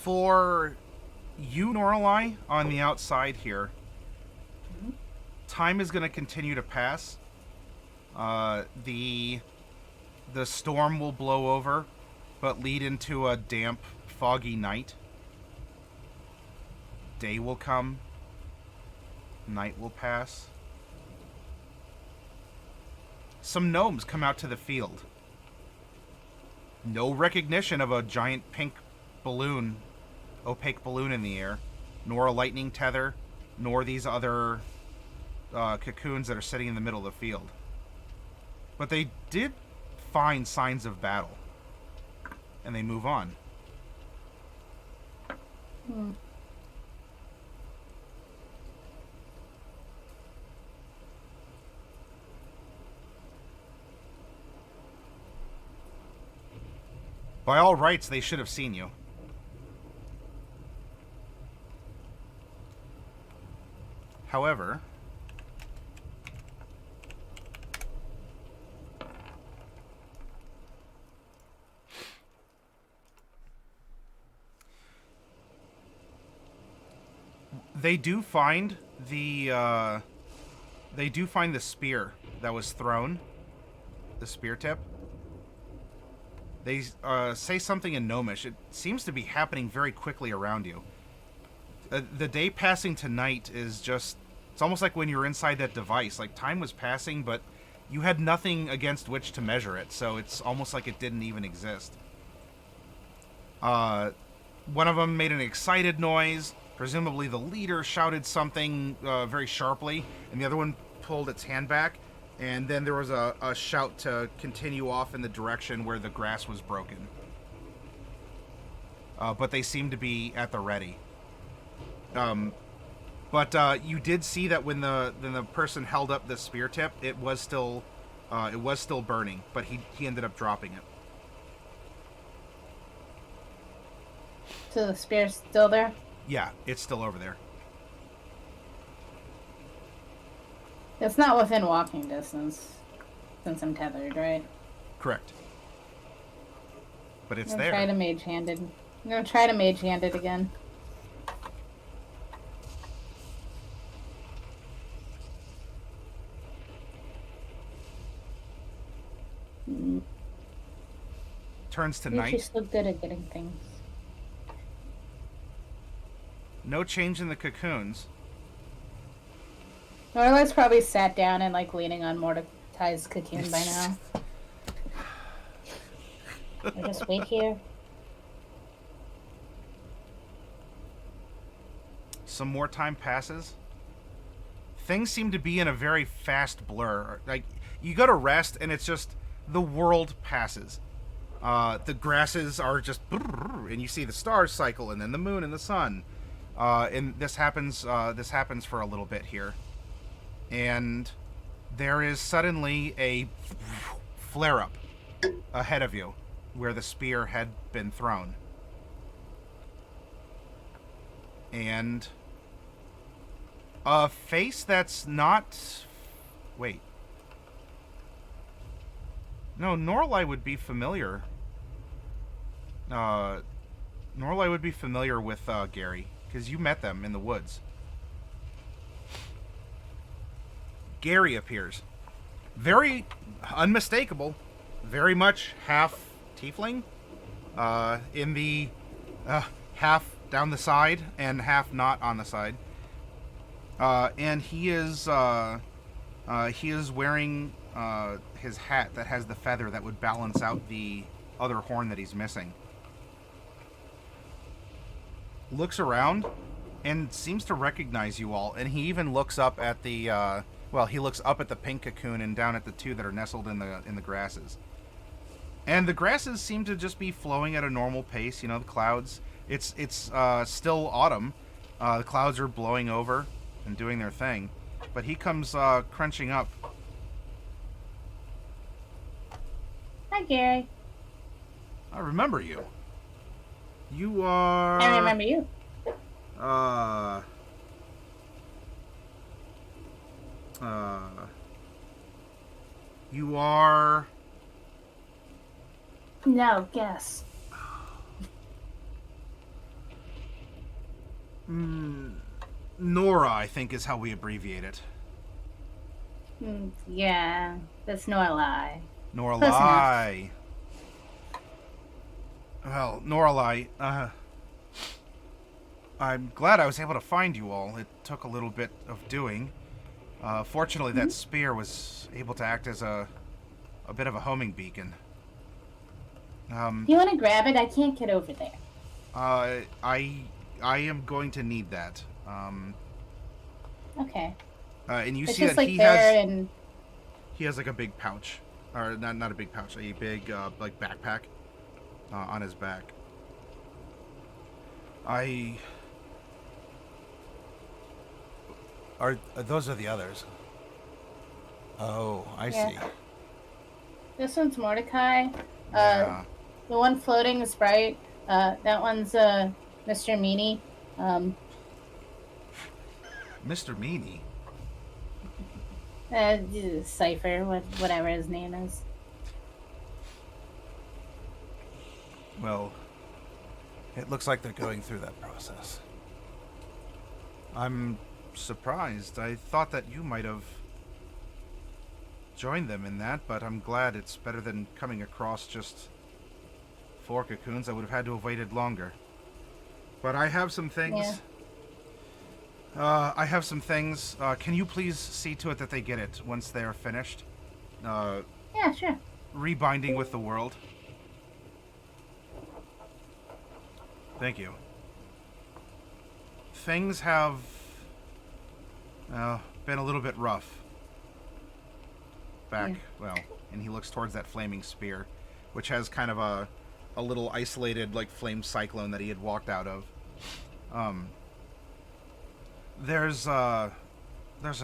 For you, Norlai, on the outside here, time is going to continue to pass. The storm will blow over, but lead into a damp, foggy night. Day will come. Night will pass. Some gnomes come out to the field. No recognition of a giant pink balloon, opaque balloon in the air, nor a lightning tether, nor these other cocoons that are sitting in the middle of the field. But they did find signs of battle, and they move on. By all rights, they should have seen you. However, they do find the spear that was thrown, the spear tip. They say something in Gnomish. It seems to be happening very quickly around you. The day passing to night is just... It's almost like when you're inside that device. Like, time was passing, but you had nothing against which to measure it, so it's almost like it didn't even exist. One of them made an excited noise. Presumably the leader shouted something very sharply, and the other one pulled its hand back. And then there was a shout to continue off in the direction where the grass was broken. But they seemed to be at the ready. But you did see that when the person held up the spear tip, it was still burning, but he ended up dropping it. So the spear's still there? Yeah, it's still over there. It's not within walking distance, since I'm tethered, right? Correct. but it's I'm gonna try there. to mage handed. I'm gonna try to mage handed again. Mm. Turns to You're night. just so good at getting things. No change in the cocoons. Norla's probably sat down and like leaning on Mordecai's cocoon by now. Or just wait here. Some more time passes. Things seem to be in a very fast blur. Like, you go to rest and it's just the world passes. The grasses are just, and you see the stars cycle, and then the moon and the sun. And this happens for a little bit here. And there is suddenly a flare-up ahead of you where the spear had been thrown. And a face that's not... Wait. No, Norlai would be familiar. Norlai would be familiar with Gary, because you met them in the woods. Gary appears. Very unmistakable. Very much half tiefling. In the half down the side and half not on the side. And he is wearing his hat that has the feather that would balance out the other horn that he's missing. Looks around and seems to recognize you all, and he even looks up at the he looks up at the pink cocoon and down at the two that are nestled in the grasses. And the grasses seem to just be flowing at a normal pace. You know, the clouds. It's still autumn. The clouds are blowing over and doing their thing, but he comes crunching up. Hi, Gary. I remember you. You are... I remember you. You are... No, guess. Nora, I think, is how we abbreviate it. Yeah, that's Norlai. Norlai. Well, Norlai, I'm glad I was able to find you all. It took a little bit of doing. Fortunately, that spear was able to act as a bit of a homing beacon. You want to grab it? I can't get over there. I am going to need that. Okay. And you It's see just that like he there has and... he has like a big pouch, or not a big pouch, a big like backpack on his back. Those are the others. Oh, I see. This one's Mordecai. Yeah. The one floating is Bright. That one's Mr. Meanie. Mr. Meanie. Cypher, whatever his name is. Well, it looks like they're going through that process. I'm surprised. I thought that you might have joined them in that, but I'm glad. It's better than coming across just 4 cocoons. I would have had to have waited longer. But I have some things. Yeah. I have some things. Can you please see to it that they get it once they are finished? Yeah, sure. Rebinding with the world. Thank you. Things have been a little bit rough. Back, and he looks towards that flaming spear, which has kind of a little isolated, like, flame cyclone that he had walked out of. There's a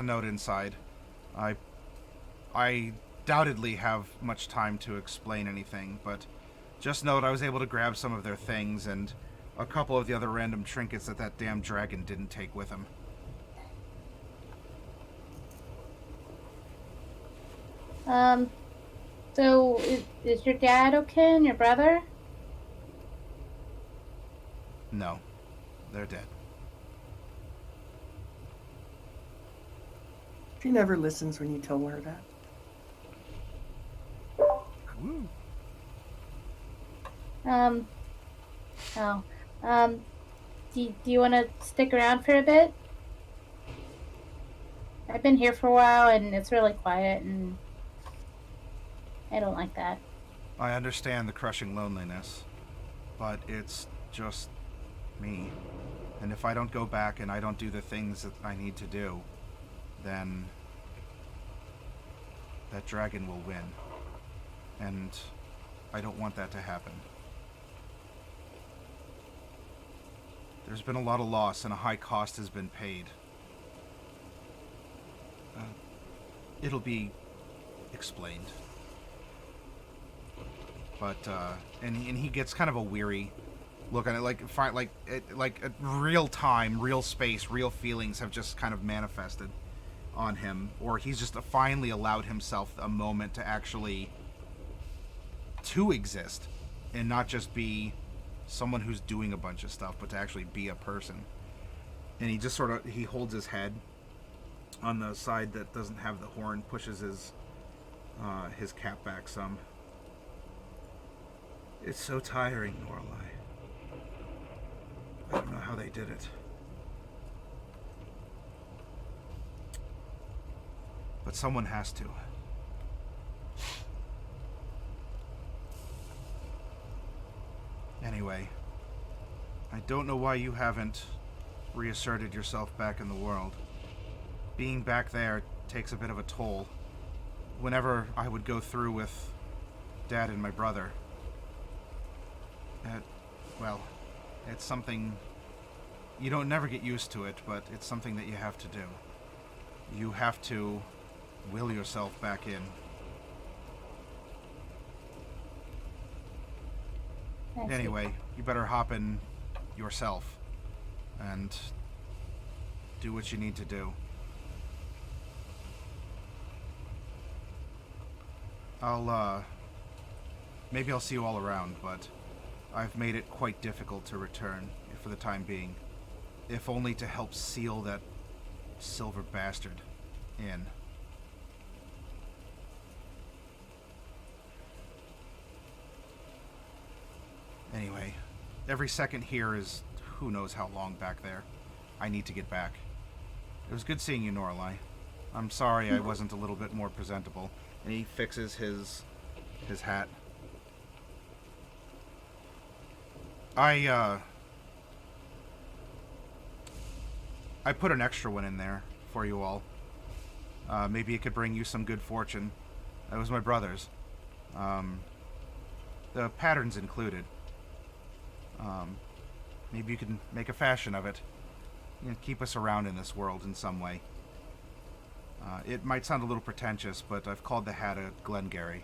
note inside. I doubtedly have much time to explain anything, but just note I was able to grab some of their things and a couple of the other random trinkets that damn dragon didn't take with him. So is your dad okay and your brother? No, they're dead. She never listens when you tell her that. Woo. Oh. Do you want to stick around for a bit? I've been here for a while, and it's really quiet, and I don't like that. I understand the crushing loneliness, but it's just me. And if I don't go back and I don't do the things that I need to do, then that dragon will win. And I don't want that to happen. There's been a lot of loss and a high cost has been paid. It'll be explained. But, and he gets kind of a weary look at it, like real time, real space, real feelings have just kind of manifested on him, or he's just finally allowed himself a moment to actually to exist and not just be someone who's doing a bunch of stuff, but to actually be a person. And he just sort of, he holds his head on the side that doesn't have the horn, pushes his cap back some. It's so tiring, Lorelei. I don't know how they did it. But someone has to. Anyway, I don't know why you haven't reasserted yourself back in the world. Being back there takes a bit of a toll. Whenever I would go through with Dad and my brother, well, it's something you don't never get used to it, but it's something that you have to do. You have to will yourself back in. Anyway, you better hop in yourself and do what you need to do. Maybe I'll see you all around, but I've made it quite difficult to return for the time being, if only to help seal that silver bastard in. Anyway, every second here is who knows how long back there. I need to get back. It was good seeing you, Norlai. I'm sorry I wasn't a little bit more presentable. And he fixes his hat. I put an extra one in there for you all. Maybe it could bring you some good fortune. That was my brother's. The pattern's included. Maybe you can make a fashion of it. You know, keep us around in this world in some way. It might sound a little pretentious, but I've called the hat a Glengarry.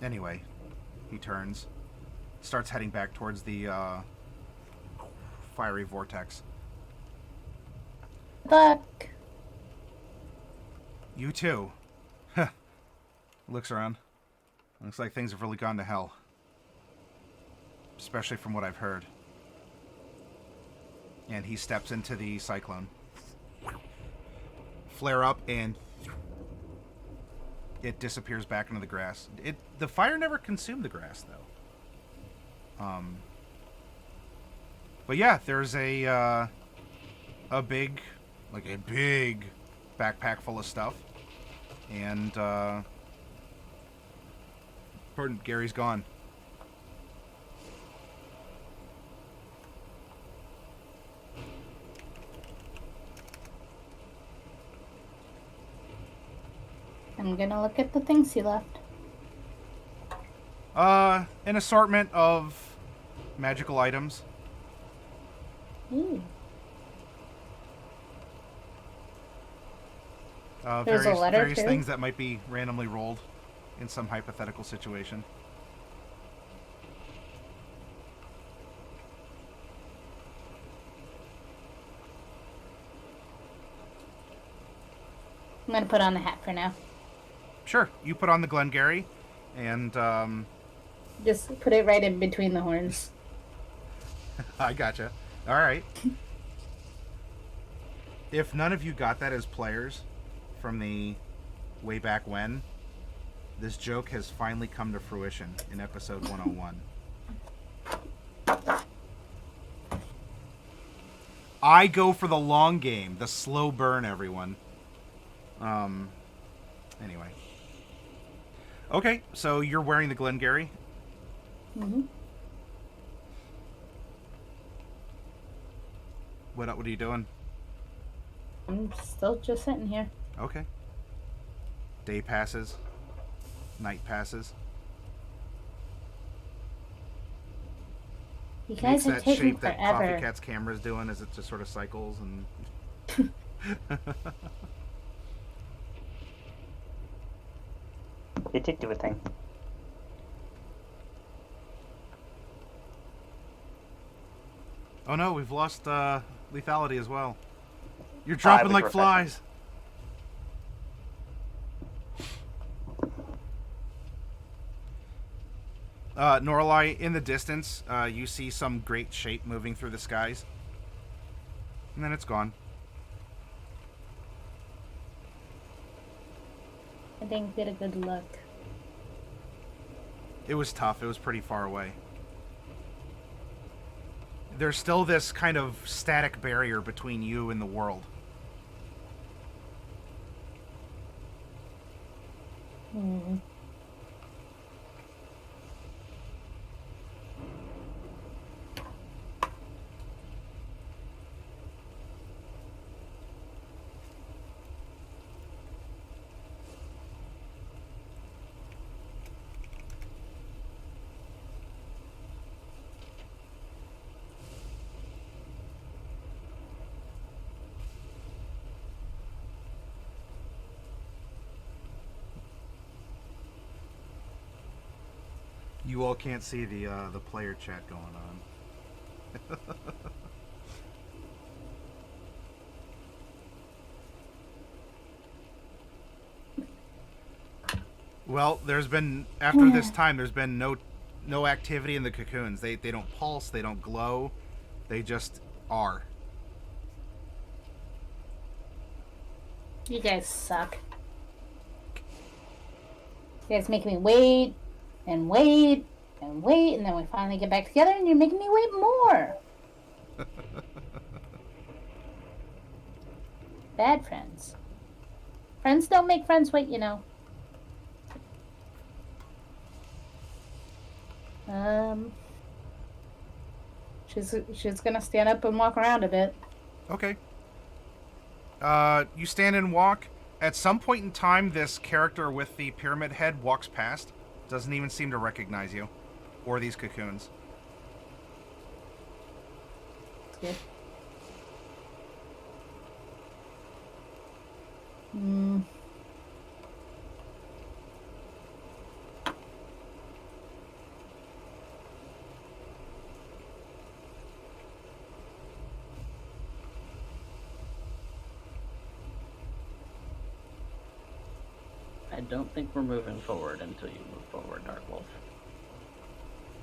Anyway, he turns, starts heading back towards the fiery vortex. Good luck. You too. Looks around. Looks like things have really gone to hell. Especially from what I've heard. And he steps into the cyclone. Flare up, and it disappears back into the grass. The fire never consumed the grass, though. But yeah, there's a big backpack full of stuff, and pardon, Gary's gone. I'm gonna look at the things he left. An assortment of magical items. Ooh. There's a letter, various too? things that might be randomly rolled in some hypothetical situation. I'm gonna put on the hat for now. Sure, you put on the Glengarry, and Just put it right in between the horns. I gotcha. All right. If none of you got that as players from the way back when, this joke has finally come to fruition in episode 101. I go for the long game, the slow burn, everyone. Anyway. Okay, so you're wearing the Glengarry. Mm-hmm. What are you doing? I'm still just sitting here. Okay. Day passes. Night passes. You guys are that taking shape that forever. Coffee Cat's camera's doing as it just sort of cycles and... It did do a thing. Oh no, we've lost lethality as well. You're dropping like flies. Norlai, in the distance, you see some great shape moving through the skies. And then it's gone. I didn't get a good look. It was tough. It was pretty far away. There's still this kind of static barrier between you and the world. Hmm. You all can't see the player chat going on. Well, there's been after this time, there's been no activity in the cocoons. They don't pulse, they don't glow, they just are. You guys suck. You guys make me wait and wait and wait, and then we finally get back together, and you're making me wait more. Bad friends. Friends don't make friends wait, you know. She's gonna stand up and walk around a bit. Okay. You stand and walk. At some point in time, this character with the pyramid head walks past. Doesn't even seem to recognize you. Or these cocoons. That's good. Hmm. I don't think we're moving forward until you move forward, Darkwolf.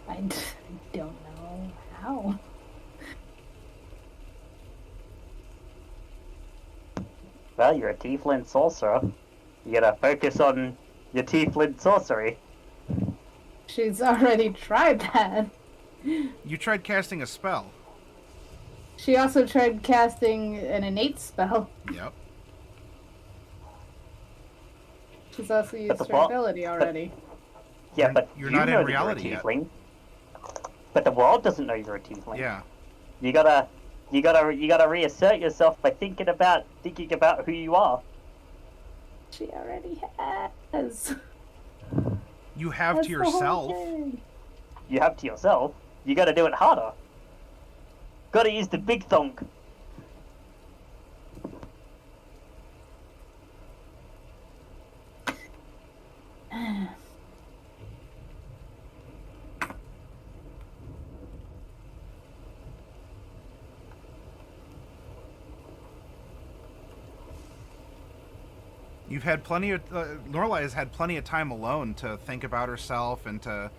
I don't know how. Well, you're a tiefling sorcerer. You gotta focus on your tiefling sorcery. She's already tried that. You tried casting a spell. She also tried casting an innate spell. Yep. She's also used the her what? ability already. Yeah, but You're you not in know that reality you're a yet. tiefling. But the world doesn't know you're a tiefling. Yeah. You gotta reassert yourself by thinking about who you are. She already has. You have That's to the whole yourself. thing. You have to yourself. You gotta do it harder. Gotta use the big thunk. You've had plenty of... Lorelai has had plenty of time alone to think about herself and to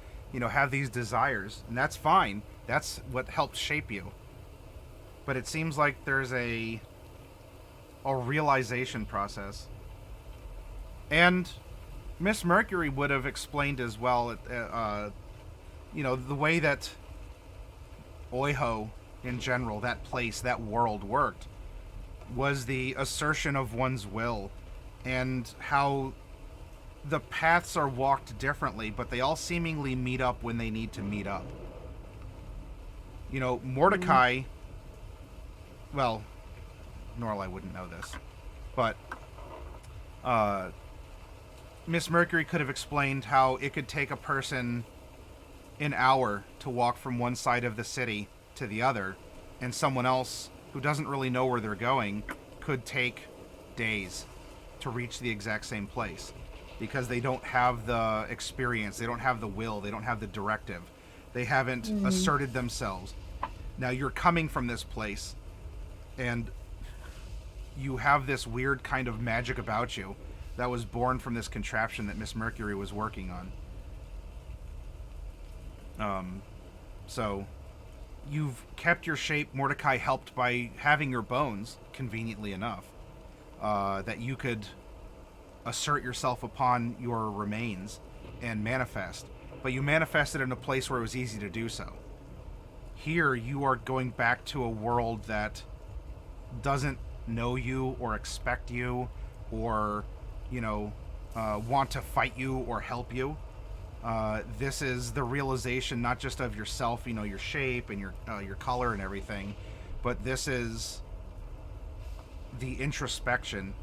have these desires, and that's fine. That's what helped shape you. But it seems like there's a realization process. And Miss Merkuri would have explained as well, the way that Oiho in general, that place, that world worked, was the assertion of one's will, and how the paths are walked differently, but they all seemingly meet up when they need to meet up. Mordecai, well, Norlai wouldn't know this, but Miss Merkuri could have explained how it could take a person an hour to walk from one side of the city to the other, and someone else who doesn't really know where they're going could take days to reach the exact same place, because they don't have the experience, they don't have the will, they don't have the directive, they haven't asserted themselves. Now you're coming from this place, and you have this weird kind of magic about you that was born from this contraption that Miss Merkuri was working on. So you've kept your shape, Mordecai, helped by having your bones, conveniently enough, that you could assert yourself upon your remains and manifest. But you manifested in a place where it was easy to do so. Here, you are going back to a world that doesn't know you or expect you or, want to fight you or help you. This is the realization not just of yourself, your shape and your color and everything, but this is the introspection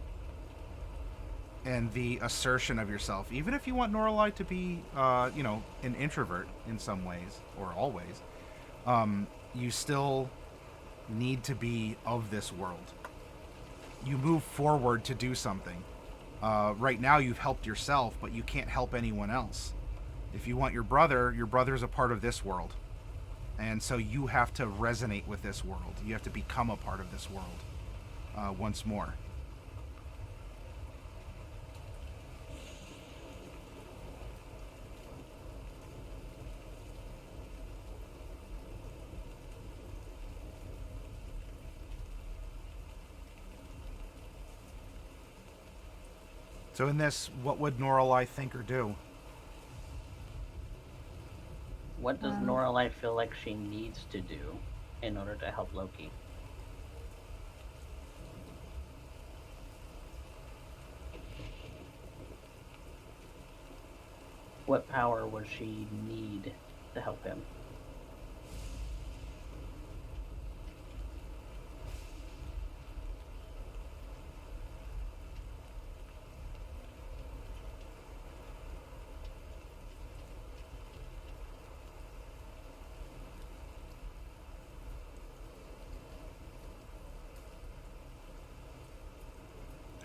and the assertion of yourself. Even if you want Norlai to be, an introvert in some ways, or always, you still need to be of this world. You move forward to do something. Right now you've helped yourself, but you can't help anyone else. If you want your brother's a part of this world. And so you have to resonate with this world. You have to become a part of this world once more. So in this, what would Norlai think or do? What does Norlai feel like she needs to do in order to help Loki? What power would she need to help him?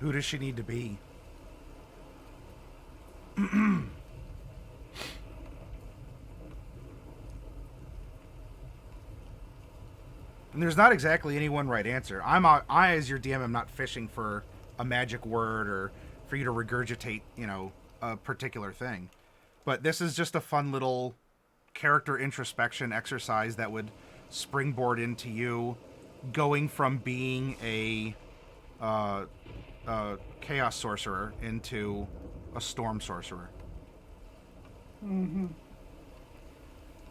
Who does she need to be? And there's not exactly any one right answer. I, as your DM, am not fishing for a magic word or for you to regurgitate, a particular thing. But this is just a fun little character introspection exercise that would springboard into you going from being a chaos sorcerer into a storm sorcerer. Mm-hmm.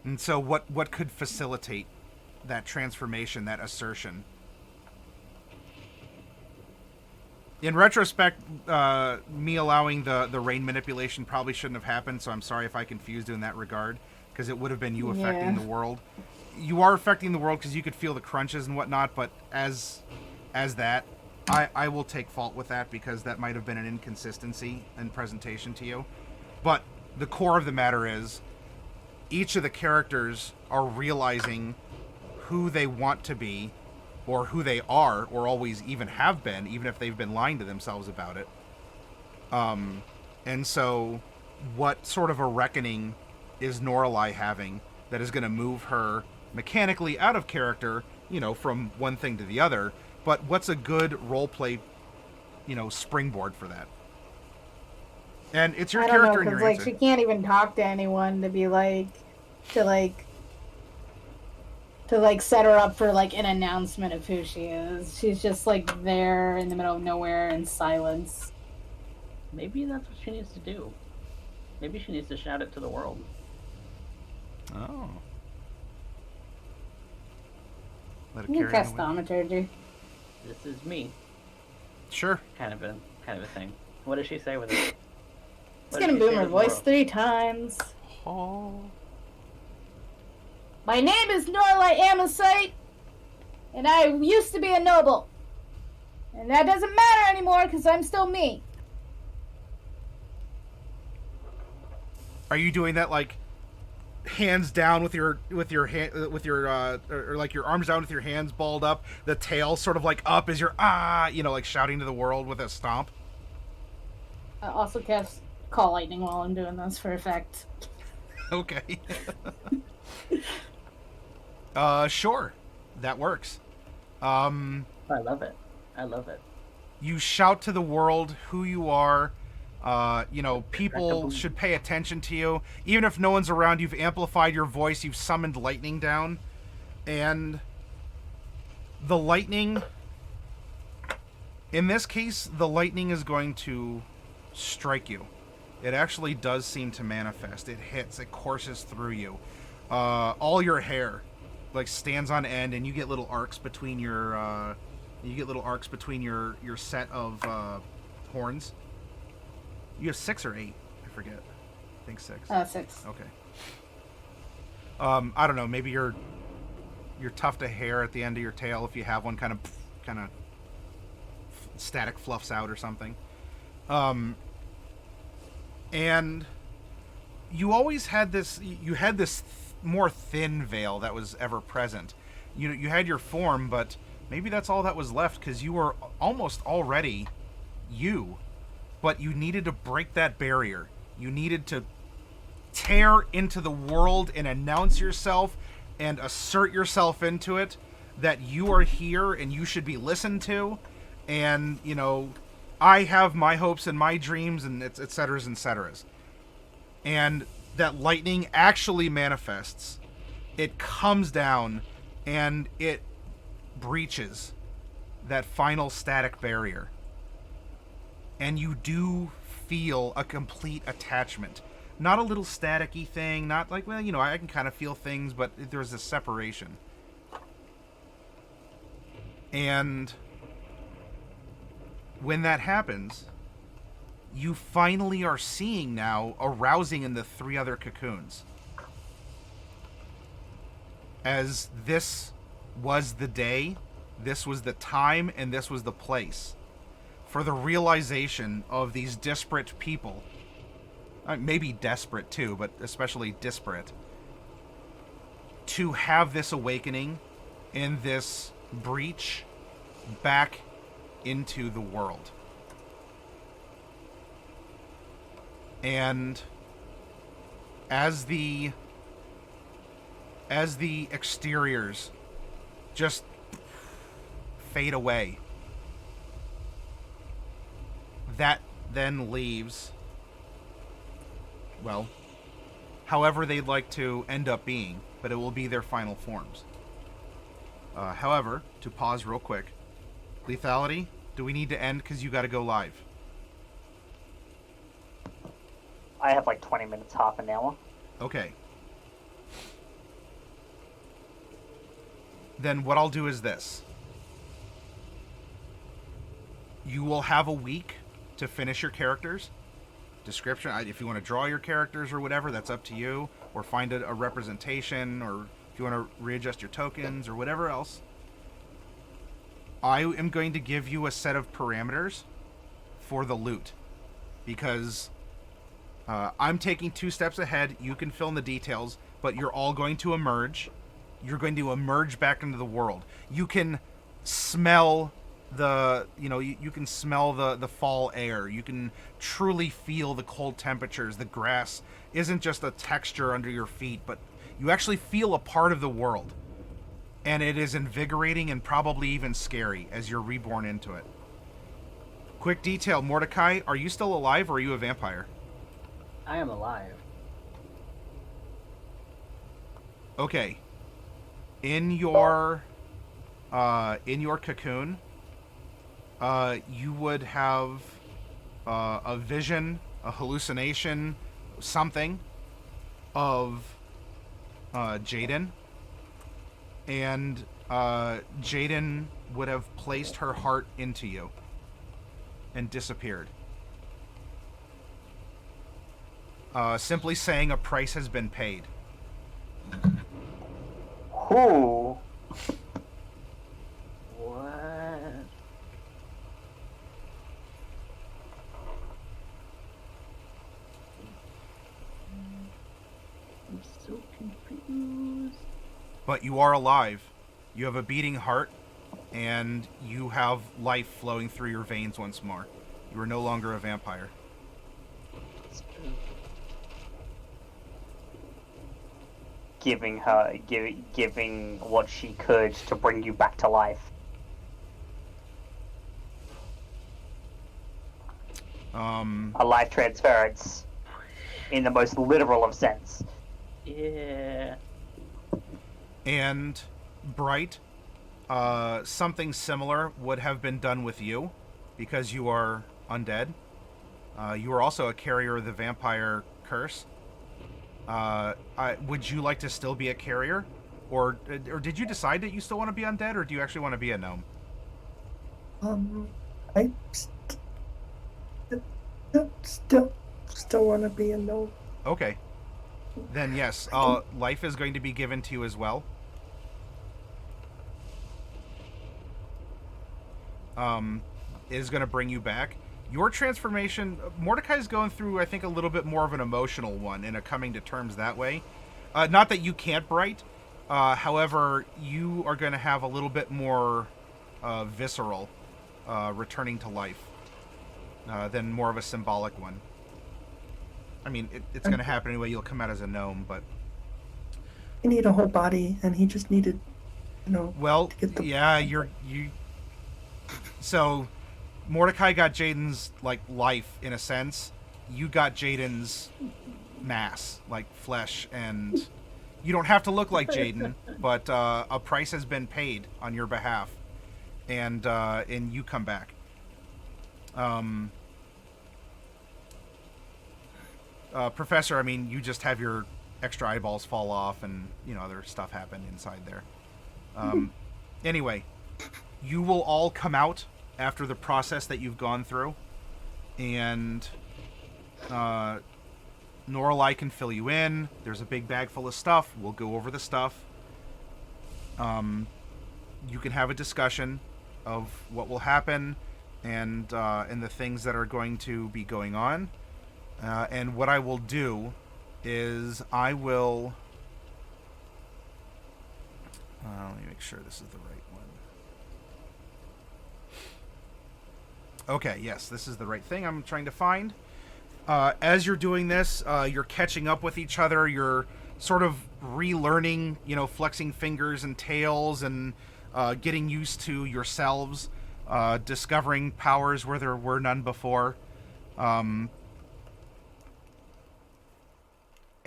And so what could facilitate that transformation, that assertion? In retrospect, me allowing the rain manipulation probably shouldn't have happened, so I'm sorry if I confused you in that regard, because it would have been you affecting the world. You are affecting the world because you could feel the crunches and whatnot, but as that, I will take fault with that, because that might have been an inconsistency in presentation to you. But the core of the matter is, each of the characters are realizing who they want to be, or who they are, or always even have been, even if they've been lying to themselves about it. And so, what sort of a reckoning is Norlai having that is going to move her mechanically out of character, from one thing to the other? But what's a good roleplay, springboard for that? And it's your character and your answer. She can't even talk to anyone to be like, to set her up for like an announcement of who she is. She's just like there in the middle of nowhere in silence. Maybe that's what she needs to do. Maybe she needs to shout it to the world. Oh. Let it You can carry cast away. thaumaturgy. This is me. Sure. Kind of a thing. What does she say with it? It's gonna boom her voice 3 times. Oh. My name is Norlight Amosite, and I used to be a noble. And that doesn't matter anymore because I'm still me. Are you doing that like hands down with your hand or like your arms down with your hands balled up, the tail sort of like up as you're like shouting to the world with a stomp? I also cast Call Lightning while I'm doing this for effect. Okay. Sure. That works. I love it. I love it. You shout to the world who you are. People should pay attention to you. Even if no one's around, you've amplified your voice, you've summoned lightning down. And the lightning... In this case, the lightning is going to strike you. It actually does seem to manifest. It hits, it courses through you. All your hair, like, stands on end, and you get little arcs between your... your set of horns. You have 6 or 8? I forget. I think 6. 6. Okay. I don't know. Maybe your tuft of hair at the end of your tail, if you have one, kind of static fluffs out or something. And you always had this. You had this more thin veil that was ever present. You had your form, but maybe that's all that was left because you were almost already you. But you needed to break that barrier. You needed to tear into the world and announce yourself and assert yourself into it that you are here and you should be listened to. And, I have my hopes and my dreams and et ceteras and ceteras. And that lightning actually manifests. It comes down and it breaches that final static barrier. And you do feel a complete attachment. Not a little staticky thing, not like, I can kind of feel things, but there's a separation. And when that happens, you finally are seeing now arousing in the 3 other cocoons. As this was the day, this was the time, and this was the place for the realization of these disparate people, maybe desperate too, but especially disparate, to have this awakening in this breach back into the world. And as the exteriors just fade away, that then leaves, well, however they'd like to end up being, but it will be their final forms. However, to pause real quick, lethality, do we need to end because you got to go live? I have like 20 minutes, half an hour. Okay. Then what I'll do is this. You will have a week to finish your characters. Description, if you want to draw your characters or whatever, that's up to you. Or find a representation, or if you want to readjust your tokens or whatever else. I am going to give you a set of parameters for the loot. Because I'm taking 2 steps ahead. You can fill in the details, but you're all going to emerge. You're going to emerge back into the world. You can smell you can smell the fall air. You can truly feel the cold temperatures. The grass isn't just a texture under your feet, but you actually feel a part of the world. And it is invigorating and probably even scary as you're reborn into it. Quick detail, Mordecai, are you still alive or are you a vampire? I am alive. Okay. In your cocoon, you would have a vision, a hallucination, something of Jaden, and Jaden would have placed her heart into you and disappeared. Simply saying a price has been paid. Who? What? I'm so confused. But you are alive. You have a beating heart, and you have life flowing through your veins once more. You are no longer a vampire. It's true. Giving what she could to bring you back to life. A life transference, in the most literal of sense. Yeah. And Bright, something similar would have been done with you, because you are undead. You are also a carrier of the vampire curse. Would you like to still be a carrier, or did you decide that you still want to be undead, or do you actually want to be a gnome? I still want to be a gnome. Okay. Then yes, life is going to be given to you as well. It is going to bring you back. Your transformation, Mordecai's going through, I think, a little bit more of an emotional one and a coming to terms that way. Not that you can't Bright. However, you are going to have a little bit more visceral returning to life than more of a symbolic one. I mean, it's going to happen anyway. You'll come out as a gnome, but... He need a whole body, and he just needed, Well, to get the... yeah, So, Mordecai got Jaden's, life, in a sense. You got Jaden's mass, flesh, and... You don't have to look like Jaden, but a price has been paid on your behalf, and you come back. Professor, I mean, you just have your extra eyeballs fall off, and other stuff happen inside there. Anyway, you will all come out after the process that you've gone through, and Norlai can fill you in. There's a big bag full of stuff. We'll go over the stuff. You can have a discussion of what will happen and the things that are going to be going on. And what I will do is I will... let me make sure this is the right one. Okay, yes, this is the right thing I'm trying to find. As you're doing this, you're catching up with each other. You're sort of relearning, flexing fingers and tails and getting used to yourselves, discovering powers where there were none before.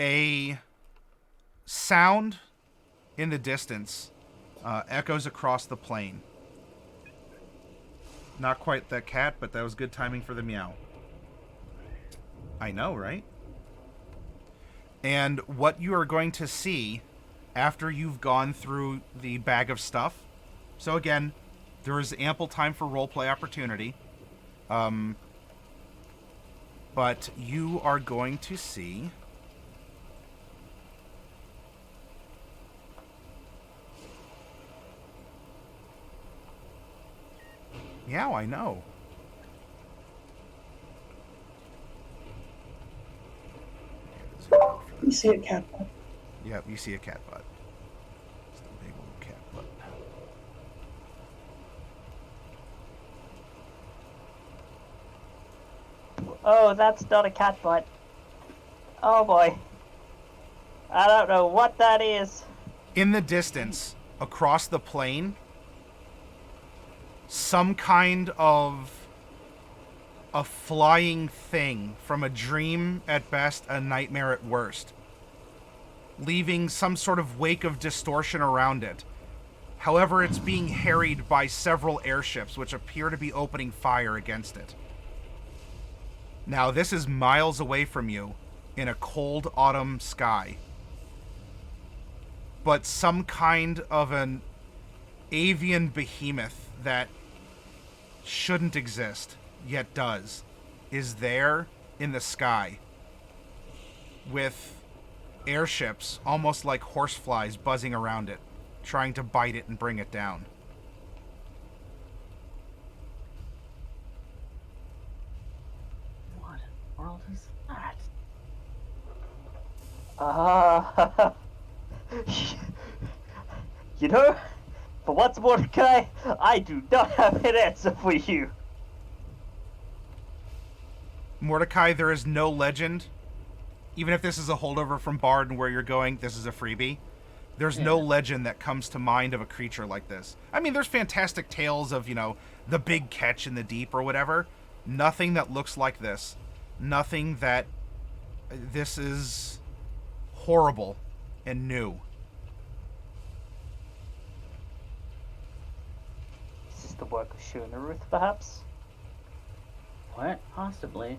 A sound in the distance echoes across the plain. Not quite that cat, but that was good timing for the meow. I know, right? And what you are going to see after you've gone through the bag of stuff... So again, there is ample time for roleplay opportunity. But you are going to see... Yeah, I know. You see a cat butt. Yep, you see a cat butt. Just a big old cat butt. Oh, that's not a cat butt. Oh boy. I don't know what that is. In the distance, across the plain, some kind of a flying thing from a dream at best, a nightmare at worst, leaving some sort of wake of distortion around it. However, it's being harried by several airships, which appear to be opening fire against it. Now, this is miles away from you in a cold autumn sky. But some kind of an avian behemoth that shouldn't exist, yet does, is there in the sky with airships almost like horseflies buzzing around it, trying to bite it and bring it down. What in the world is that? You know, for once, Mordecai, I do not have an answer for you. Mordecai, there is no legend. Even if this is a holdover from Bard and where you're going, this is a freebie. There's no legend that comes to mind of a creature like this. I mean, there's fantastic tales of, the big catch in the deep or whatever. Nothing that looks like this. Nothing that... This is horrible and new. Is this the work of Shunaruth, perhaps? What? Possibly.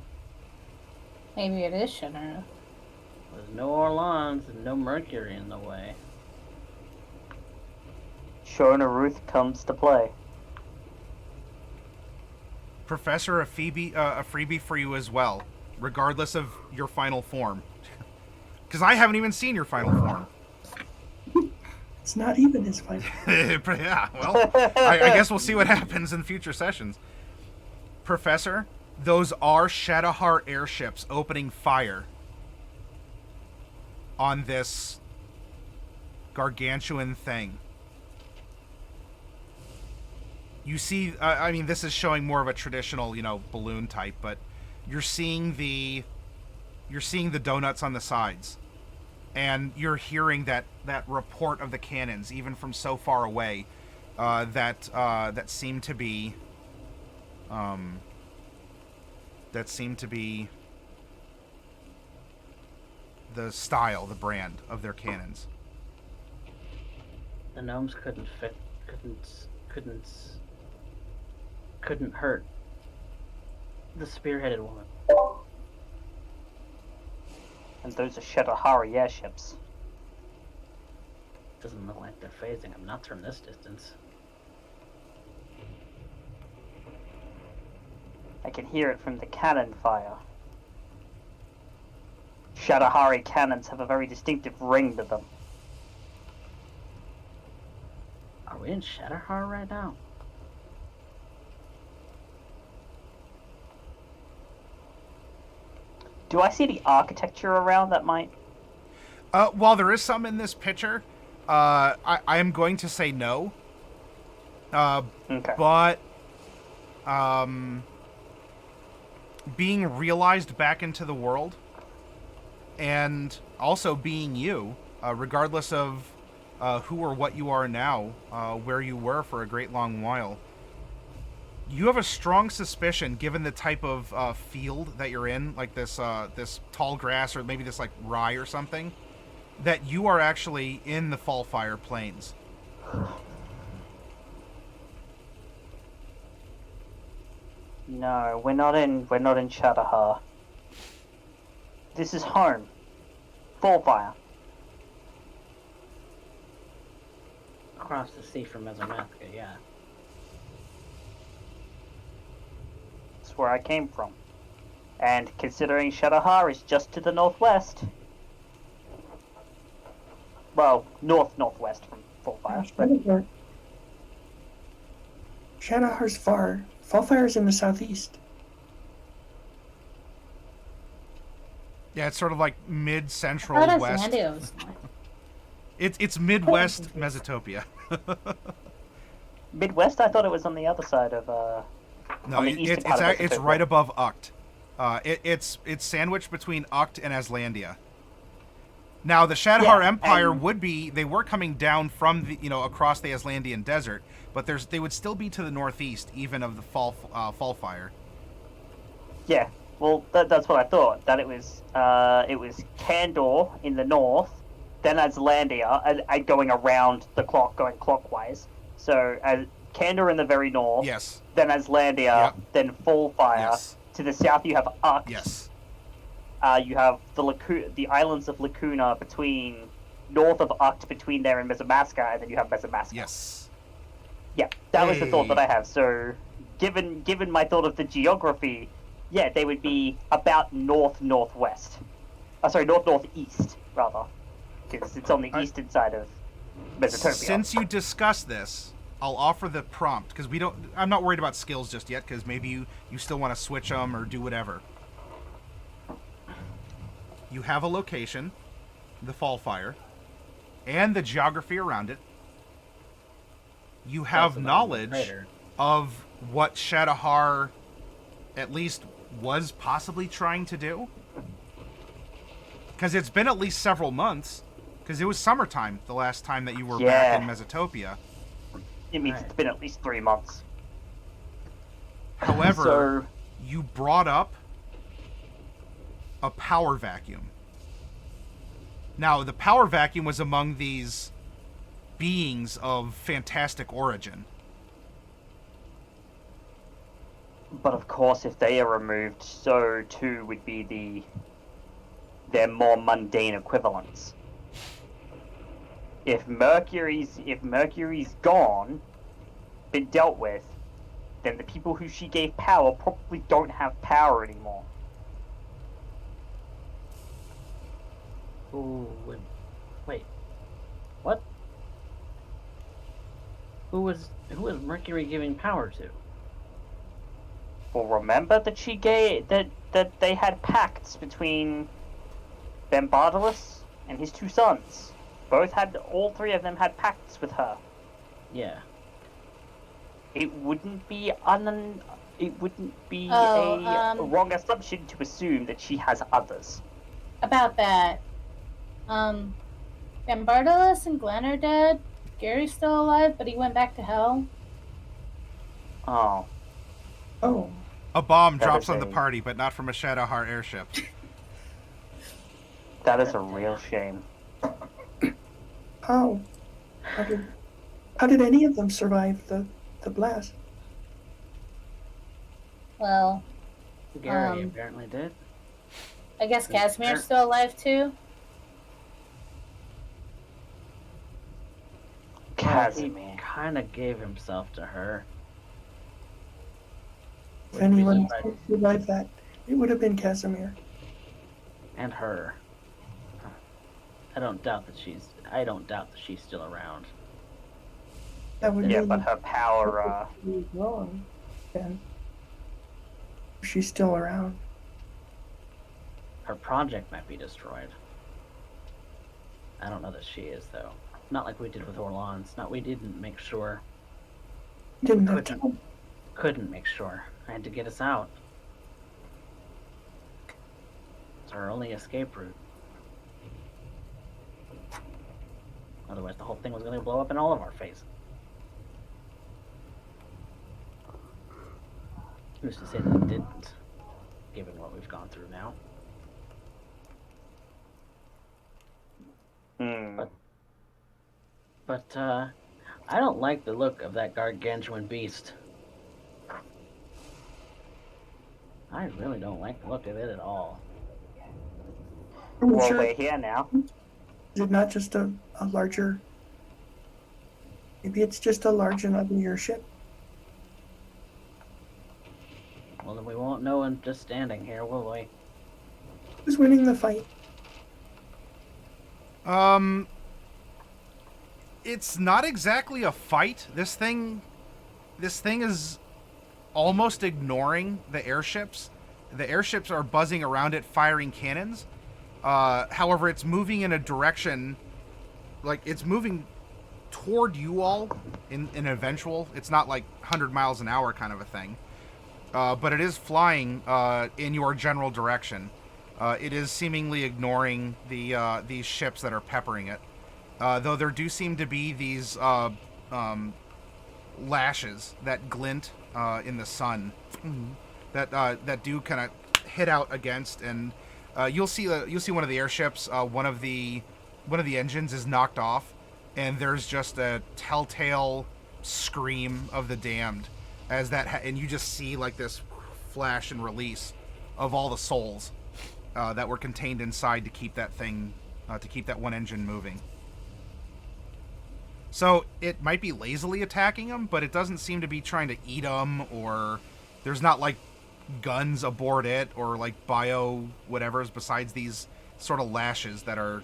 Maybe it is Shunaru. There's no Orlans and no Mercury in the way. Shunaruth comes to play. Professor, a freebie for you as well, regardless of your final form. Because I haven't even seen your final form. It's not even his final. Yeah, well, I guess we'll see what happens in future sessions. Professor, those are Shadowheart airships opening fire on this gargantuan thing. You see, I mean, this is showing more of a traditional, balloon type, but you're seeing the donuts on the sides, and you're hearing that report of the cannons, even from so far away, that seem to be the style, the brand of their cannons. The gnomes couldn't hurt the spearheaded woman. And those are Shadowhari airships. Doesn't look like they're phasing them, not from this distance. I can hear it from the cannon fire. Shadowhari cannons have a very distinctive ring to them. Are we in Shadowheart right now? Do I see the architecture around that might... While there is some in this picture, I am going to say no. Okay. But being realized back into the world, and also being you, regardless of who or what you are now, where you were for a great long while, you have a strong suspicion, given the type of field that you're in, like this tall grass or maybe this like rye or something, that you are actually in the Fallfire Plains. No, we're not in Shadowhar. This is home. Fallfire. Across the sea from Mesomatica, yeah. That's where I came from. And considering Shadowhar is just to the northwest. Well, northwest from Fallfire. But Shadowheart's far. Fallfire's in the southeast. Yeah, it's sort of like mid-central How does west. Landios? It's Midwest Mesotopia. Midwest? I thought it was on the other side of No, on the eastern part of it's Mesopotria. right above Uct. It's sandwiched between Uct and Aslandia. Now, the Shadhar Yeah, Empire and- they were coming down from the across the Aslandian desert, but they would still be to the northeast, even of the Fallfire. Yeah, well, that's what I thought. That it was Kandor in the north, then Aslandia, going around the clock, going clockwise. So as Kandor in the very north, Yes. then Aslandia, Yep. then Fallfire. Yes. To the south, you have Uct. Yes. You have the islands of Lacuna north of Uct, between there and Mezamaska, and then you have Mezamaska. Yes. Yeah, that was the thought that Hey. I have. So, given my thought of the geography, yeah, they would be about north-northwest. Sorry, north-northeast, rather. Because it's on the eastern side of Mesopotamia. Since you discussed this, I'll offer the prompt, because I'm not worried about skills just yet, because maybe you still want to switch them or do whatever. You have a location, the Fall Fire, and the geography around it. You have Also, knowledge crater. of what Shadowhar at least was possibly trying to do. Because it's been at least several months, because it was summertime the last time that you were back in Mesotopia. It means it's been at least 3 months. However, So, you brought up a power vacuum. Now, the power vacuum was among these beings of fantastic origin. but of course, if they are removed, so too would be their more mundane equivalents. If Mercury's gone, been dealt with, then the people who she gave power probably don't have power anymore. Who would... Wait. What? Who was Mercury giving power to? Well, remember that she gave that they had pacts between Bambardalus and his 2 sons. All 3 of them had pacts with her. Yeah. It wouldn't be Oh, a wrong assumption to assume that she has others. About that. Bambardalus and Glenn are dead. Gary's still alive, but he went back to hell. Oh, Oh, A bomb That drops is on the a- party, but not from a Shadowhar airship. that is a real shame. how? How did any of them survive the blast? Well, Gary apparently did. I guess Casimir's still alive too. Casimir. He kind of gave himself to her. If anyone survived that, it would have been Casimir. And her. I don't doubt that she's still around. That would Yeah, mean but her power, she's wrong. Then she's still around. Her project might be destroyed. I don't know that she is, though. Not like we did with Orlans. We didn't make sure. Didn't have Couldn't. time. Couldn't make sure. I had to get us out. It's our only escape route. Otherwise, the whole thing was going to blow up in all of our faces. Who's to say that it didn't, given what we've gone through now? But, I don't like the look of that gargantuan beast. I really don't like the look of it at all. I'm well, sure. we're here now. Is it not just a larger? Maybe it's just a large and uglier ship. Well, then we won't know in just standing here, will we? Who's winning the fight? It's not exactly a fight. This thing is almost ignoring the airships. The airships are buzzing around it, firing cannons. However, it's moving in a direction, like it's moving toward you all in an eventual. It's not like 100 miles an hour kind of a thing, but it is flying in your general direction. It is seemingly ignoring these ships that are peppering it. Though there do seem to be these lashes that glint in the sun that do kind of hit out against, and you'll see one of the airships, one of the engines is knocked off, and there's just a telltale scream of the damned as that, and you just see like this flash and release of all the souls that were contained inside to keep that thing, to keep that one engine moving. So it might be lazily attacking them, but it doesn't seem to be trying to eat them, or there's not like guns aboard it or like bio whatevers besides these sort of lashes that are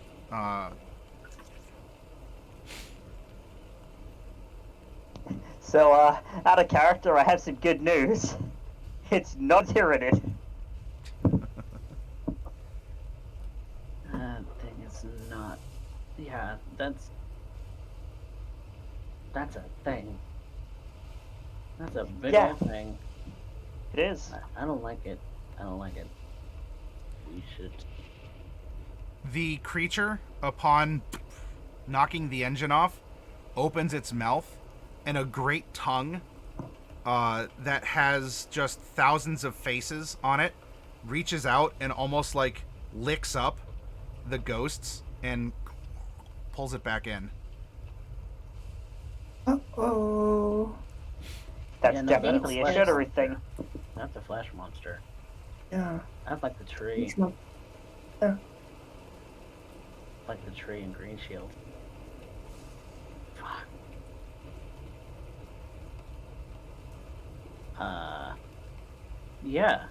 So, out of character, I have some good news. It's not Tyranid. That thing is not. Yeah, that's a thing. That's a big Yeah. old thing. It is. I don't like it. I don't like it. We should. the creature, upon knocking the engine off, opens its mouth, and a great tongue that has just thousands of faces on it reaches out and almost like licks up the ghosts and pulls it back in. Uh-oh. That's Yeah, no, definitely a that's shuddery thing. That's a flash monster. Yeah. That's like the tree. It's not- Yeah. Like the tree in Green Shield. Fuck. Yeah.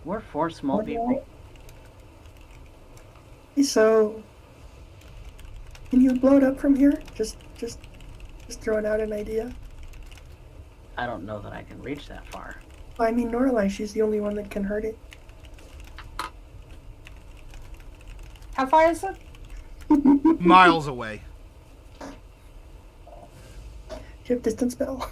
We're four small people. Hey, so can you blow it up from here? Just throwing out an idea. I don't know that I can reach that far. I mean, Norlai, she's the only one that can hurt it. How far is it? Miles away. Do you have distance spell?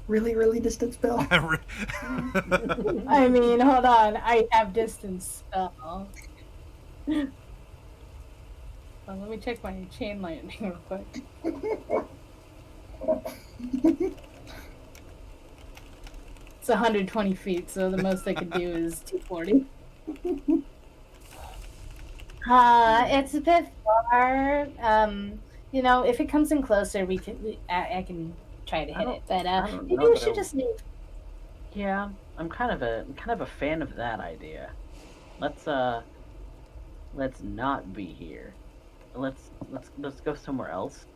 Really, really distance spell? I mean, hold on. I have distance spell. Well, let me check my chain lightning real quick. It's 120 feet, so the most I could do is 240. It's a bit far. You know, if it comes in closer, I can try to hit it. But don't maybe know we that should I- just leave. Yeah, I'm kind of a fan of that idea. Let's not be here. Let's go somewhere else.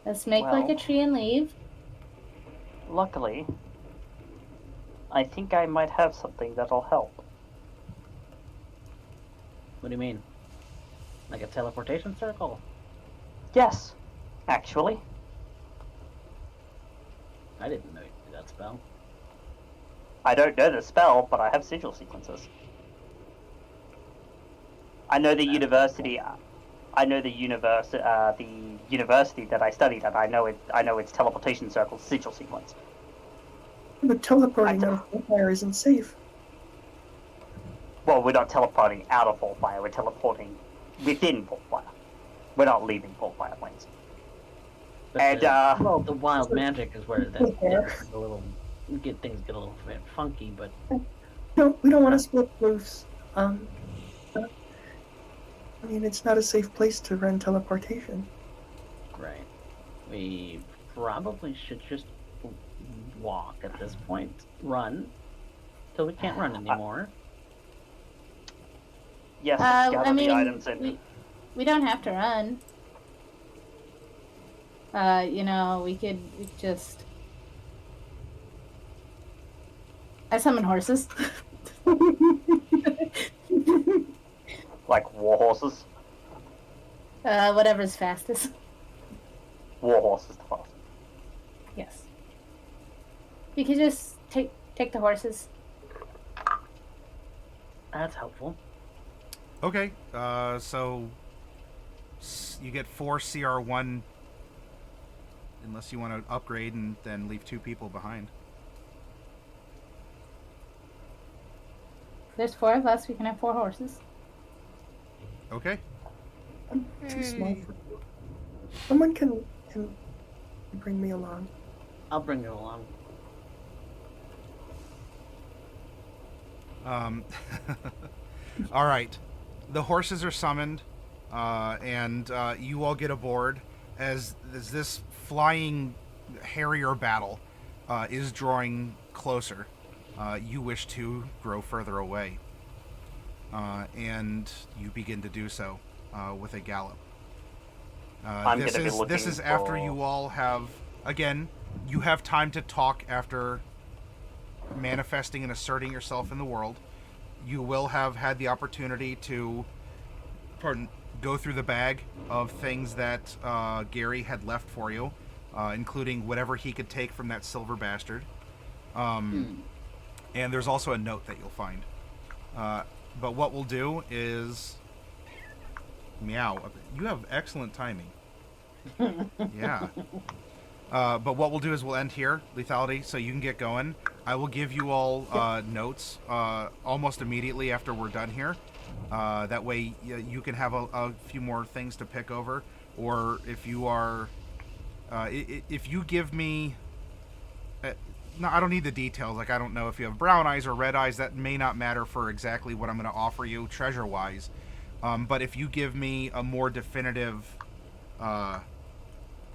Let's make like a Well. tree and leave. Luckily, I think I might have something that'll help. What do you mean? Like a teleportation circle? Yes, actually. I didn't know you could do that spell. I don't know the spell, but I have sigil sequences. I know the university. The university that I studied at. I know its teleportation circle sigil sequence. But teleporting out of fire isn't safe. Well, we're not teleporting out of Fire. We're teleporting within Fire. We're not leaving Fire planes. But And well, the wild magic is where that Okay. gets a little things get a little bit funky, but No, we don't want to split roofs. I mean, it's not a safe place to run teleportation. right. We probably should just walk at this point. Run till we can't run anymore. yes, gather I mean, the items and we don't have to run. You know, we could just. I summon horses. like war horses. Whatever's fastest. War horses, the fast. Yes. We could just take the horses. That's helpful. Okay, so you get 4 CR1 unless you want to upgrade and then leave 2 people behind. There's 4 of us. We can have 4 horses. Okay. I'm too small for you. Someone can bring me along. I'll bring you along. All right. the horses are summoned, and you all get aboard as this flying Harrier battle is drawing closer. You wish to grow further away, and you begin to do so with a gallop. This is after you all have, again, you have time to talk after manifesting and asserting yourself in the world. You will have had the opportunity to go through the bag of things that Gary had left for you, including whatever he could take from that silver bastard. And there's also a note that you'll find. But what we'll do is... Meow. You have excellent timing. Yeah. But what we'll do is we'll end here, lethality, so you can get going. I will give you all notes almost immediately after we're done here. That way you can have a few more things to pick over. Or if you are... if you give me... no, I don't need the details. Like, I don't know if you have brown eyes or red eyes. That may not matter for exactly what I'm going to offer you treasure-wise. But if you give me a more definitive...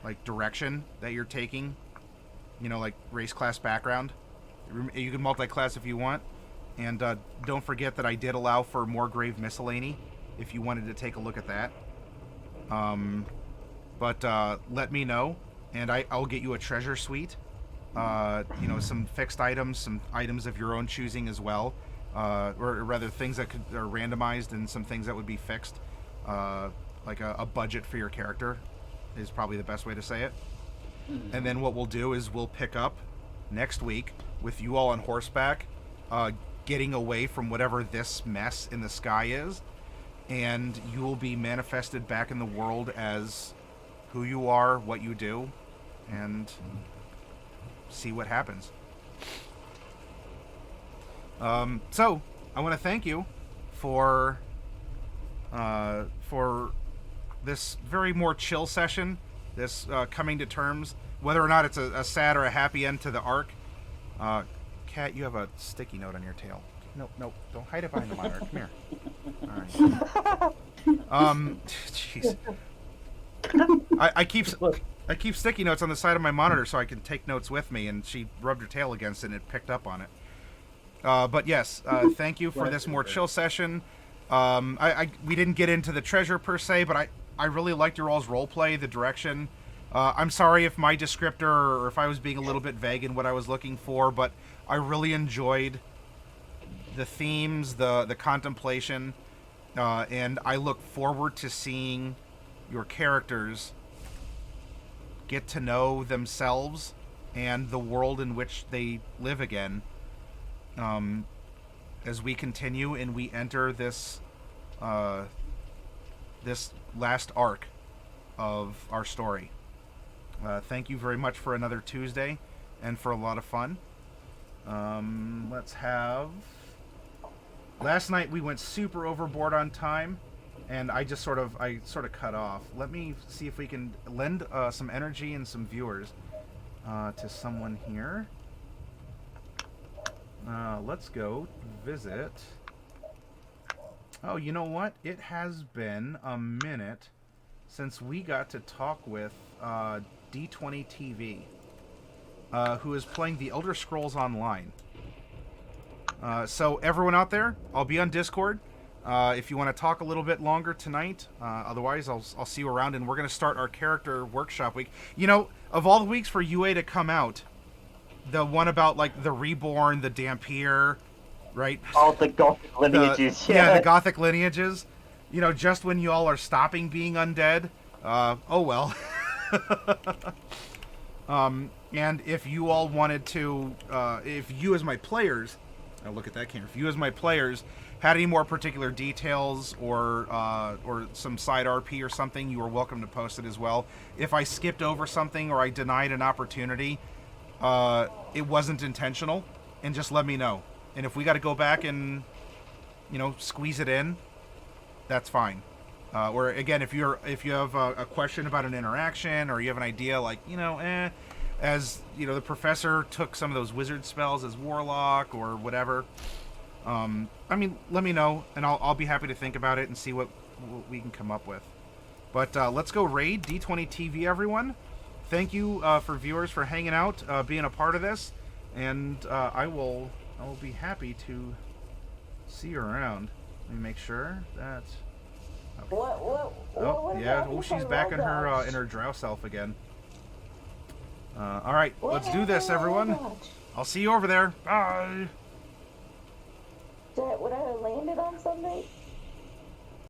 like direction that you're taking, you know, like race, class, background, you can multi-class if you want, and don't forget that I did allow for more grave miscellany if you wanted to take a look at that. But let me know, and I'll get you a treasure suite, you know, some fixed items, some items of your own choosing as well, or rather things that are randomized and some things that would be fixed, like a budget for your character is probably the best way to say it. And then what we'll do is we'll pick up next week with you all on horseback, getting away from whatever this mess in the sky is, and you will be manifested back in the world as who you are, what you do, and see what happens. So I want to thank you for this very more chill session, this coming to terms, whether or not it's a sad or a happy end to the arc. Kat, you have a sticky note on your tail. Nope, don't hide it behind the monitor. Come here. All right. Jeez. I keep sticky notes on the side of my monitor so I can take notes with me, and she rubbed her tail against it and it picked up on it. But yes, thank you for this more chill session. We didn't get into the treasure per se, but I really liked your all's roleplay, the direction. I'm sorry if my descriptor or if I was being a little bit vague in what I was looking for, but I really enjoyed the themes, the contemplation, and I look forward to seeing your characters get to know themselves and the world in which they live again, as we continue and we enter this this last arc of our story. Thank you very much for another Tuesday and for a lot of fun. Let's have... Last night we went super overboard on time, and I sort of cut off. Let me see if we can lend some energy and some viewers to someone here. Let's go visit... Oh, you know what? It has been a minute since we got to talk with D20 TV, who is playing the Elder Scrolls Online. So everyone out there, I'll be on Discord if you want to talk a little bit longer tonight. Otherwise, I'll see you around, and we're going to start our character workshop week. You know, of all the weeks for UA to come out, the one about, like, the Reborn, the Dampier... Right? All the Gothic lineages. Yeah, the Gothic lineages. You know, just when you all are stopping being undead. Oh well. And if you all wanted to, if you as my players, oh, look at that camera. If you as my players had any more particular details or some side RP or something, you are welcome to post it as well. If I skipped over something or I denied an opportunity, it wasn't intentional, and just let me know. And if we got to go back and, you know, squeeze it in, that's fine. Or again, if you have a question about an interaction, or you have an idea like, you know, as you know, the professor took some of those wizard spells as warlock or whatever, I mean, let me know, and I'll be happy to think about it and see what we can come up with. But let's go raid D20 TV, everyone. Thank you for viewers for hanging out, being a part of this, and I will be happy to see you around. Let me make sure that. Okay. Oh yeah. Oh, she's back in her drow self again. All right, let's do this, everyone. I'll see you over there. Bye. Would I have landed on something?